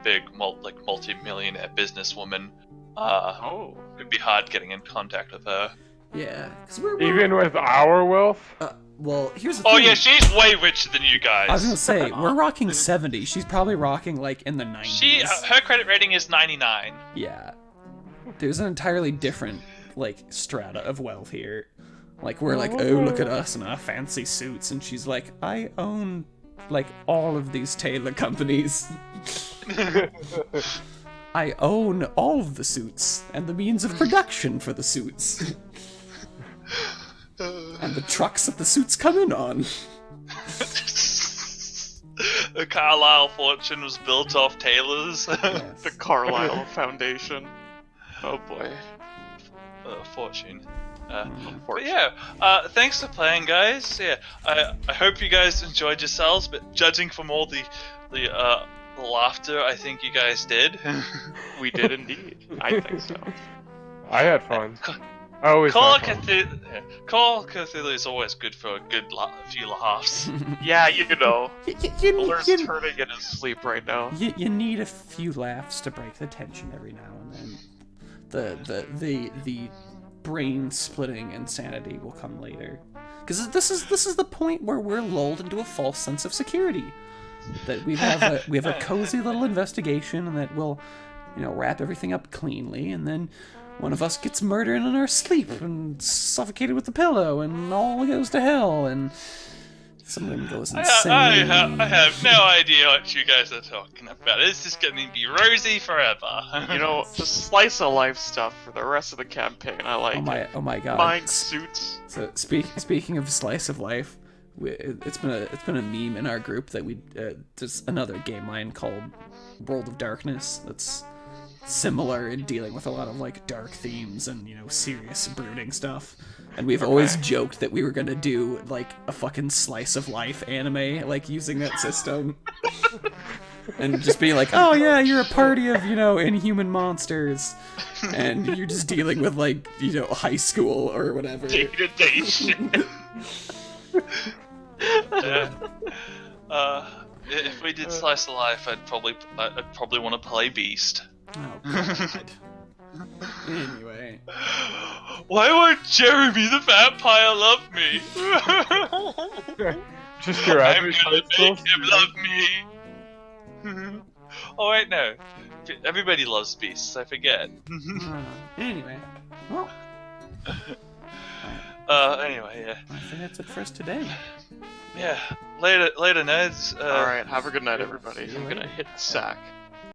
big, multi-millionaire businesswoman. It'd be hard getting in contact with her. Yeah, because we're Even with our wealth? well, here's the Oh thing. yeah, she's way richer than you guys. I was gonna say we're rocking 70. She's probably rocking like in the 90s. Her credit rating is 99. Yeah, there's an entirely different like strata of wealth here. Like we're like, oh, look at us in our fancy suits, and she's like, I own like all of these tailor companies. I own all of the suits and the means of production for the suits. And the trucks that the suits come in on. The Carlisle fortune was built off tailors. Yes. The Carlisle Foundation. Oh boy. Fortune. But yeah, thanks for playing, guys. Yeah, I hope you guys enjoyed yourselves, but judging from all the laughter, I think you guys did. We did indeed. I think so. I had fun. I always Call have fun. Cthulhu is always good for a few laughs. Yeah, you know. Muller's You turning in his sleep right now. need a few laughs to break the tension every now and then. The brain splitting insanity will come later, because this is the point where we're lulled into a false sense of security, that we have a cozy little investigation, and that will wrap everything up cleanly, and then one of us gets murdered in our sleep and suffocated with the pillow, and all goes to hell, and someone goes insane. I have no idea what you guys are talking about. It's just going to be rosy forever. You know, just slice of life stuff for the rest of the campaign. I like it. Oh my god. Mind suits. So speaking of slice of life, it's been a meme in our group that there's another game line called World of Darkness that's similar in dealing with a lot of like dark themes and serious brooding stuff. And we've always joked that we were gonna do like a fucking slice of life anime, like using that system. and just being like, oh yeah, you're a party of, inhuman monsters, and you're just dealing with, like, high school or whatever. Day-to-day shit. If we did Slice of Life, I'd probably want to play Beast. Oh, God. Anyway. Why won't Jeremy the vampire love me? Just your I'm average gonna high school make him love me. Oh wait, no. Everybody loves Beasts, I forget. Anyway. Well. Anyway, yeah. I think that's it for us today. Yeah. Later, nerds. Alright, have a good night, everybody. I'm gonna hit sack.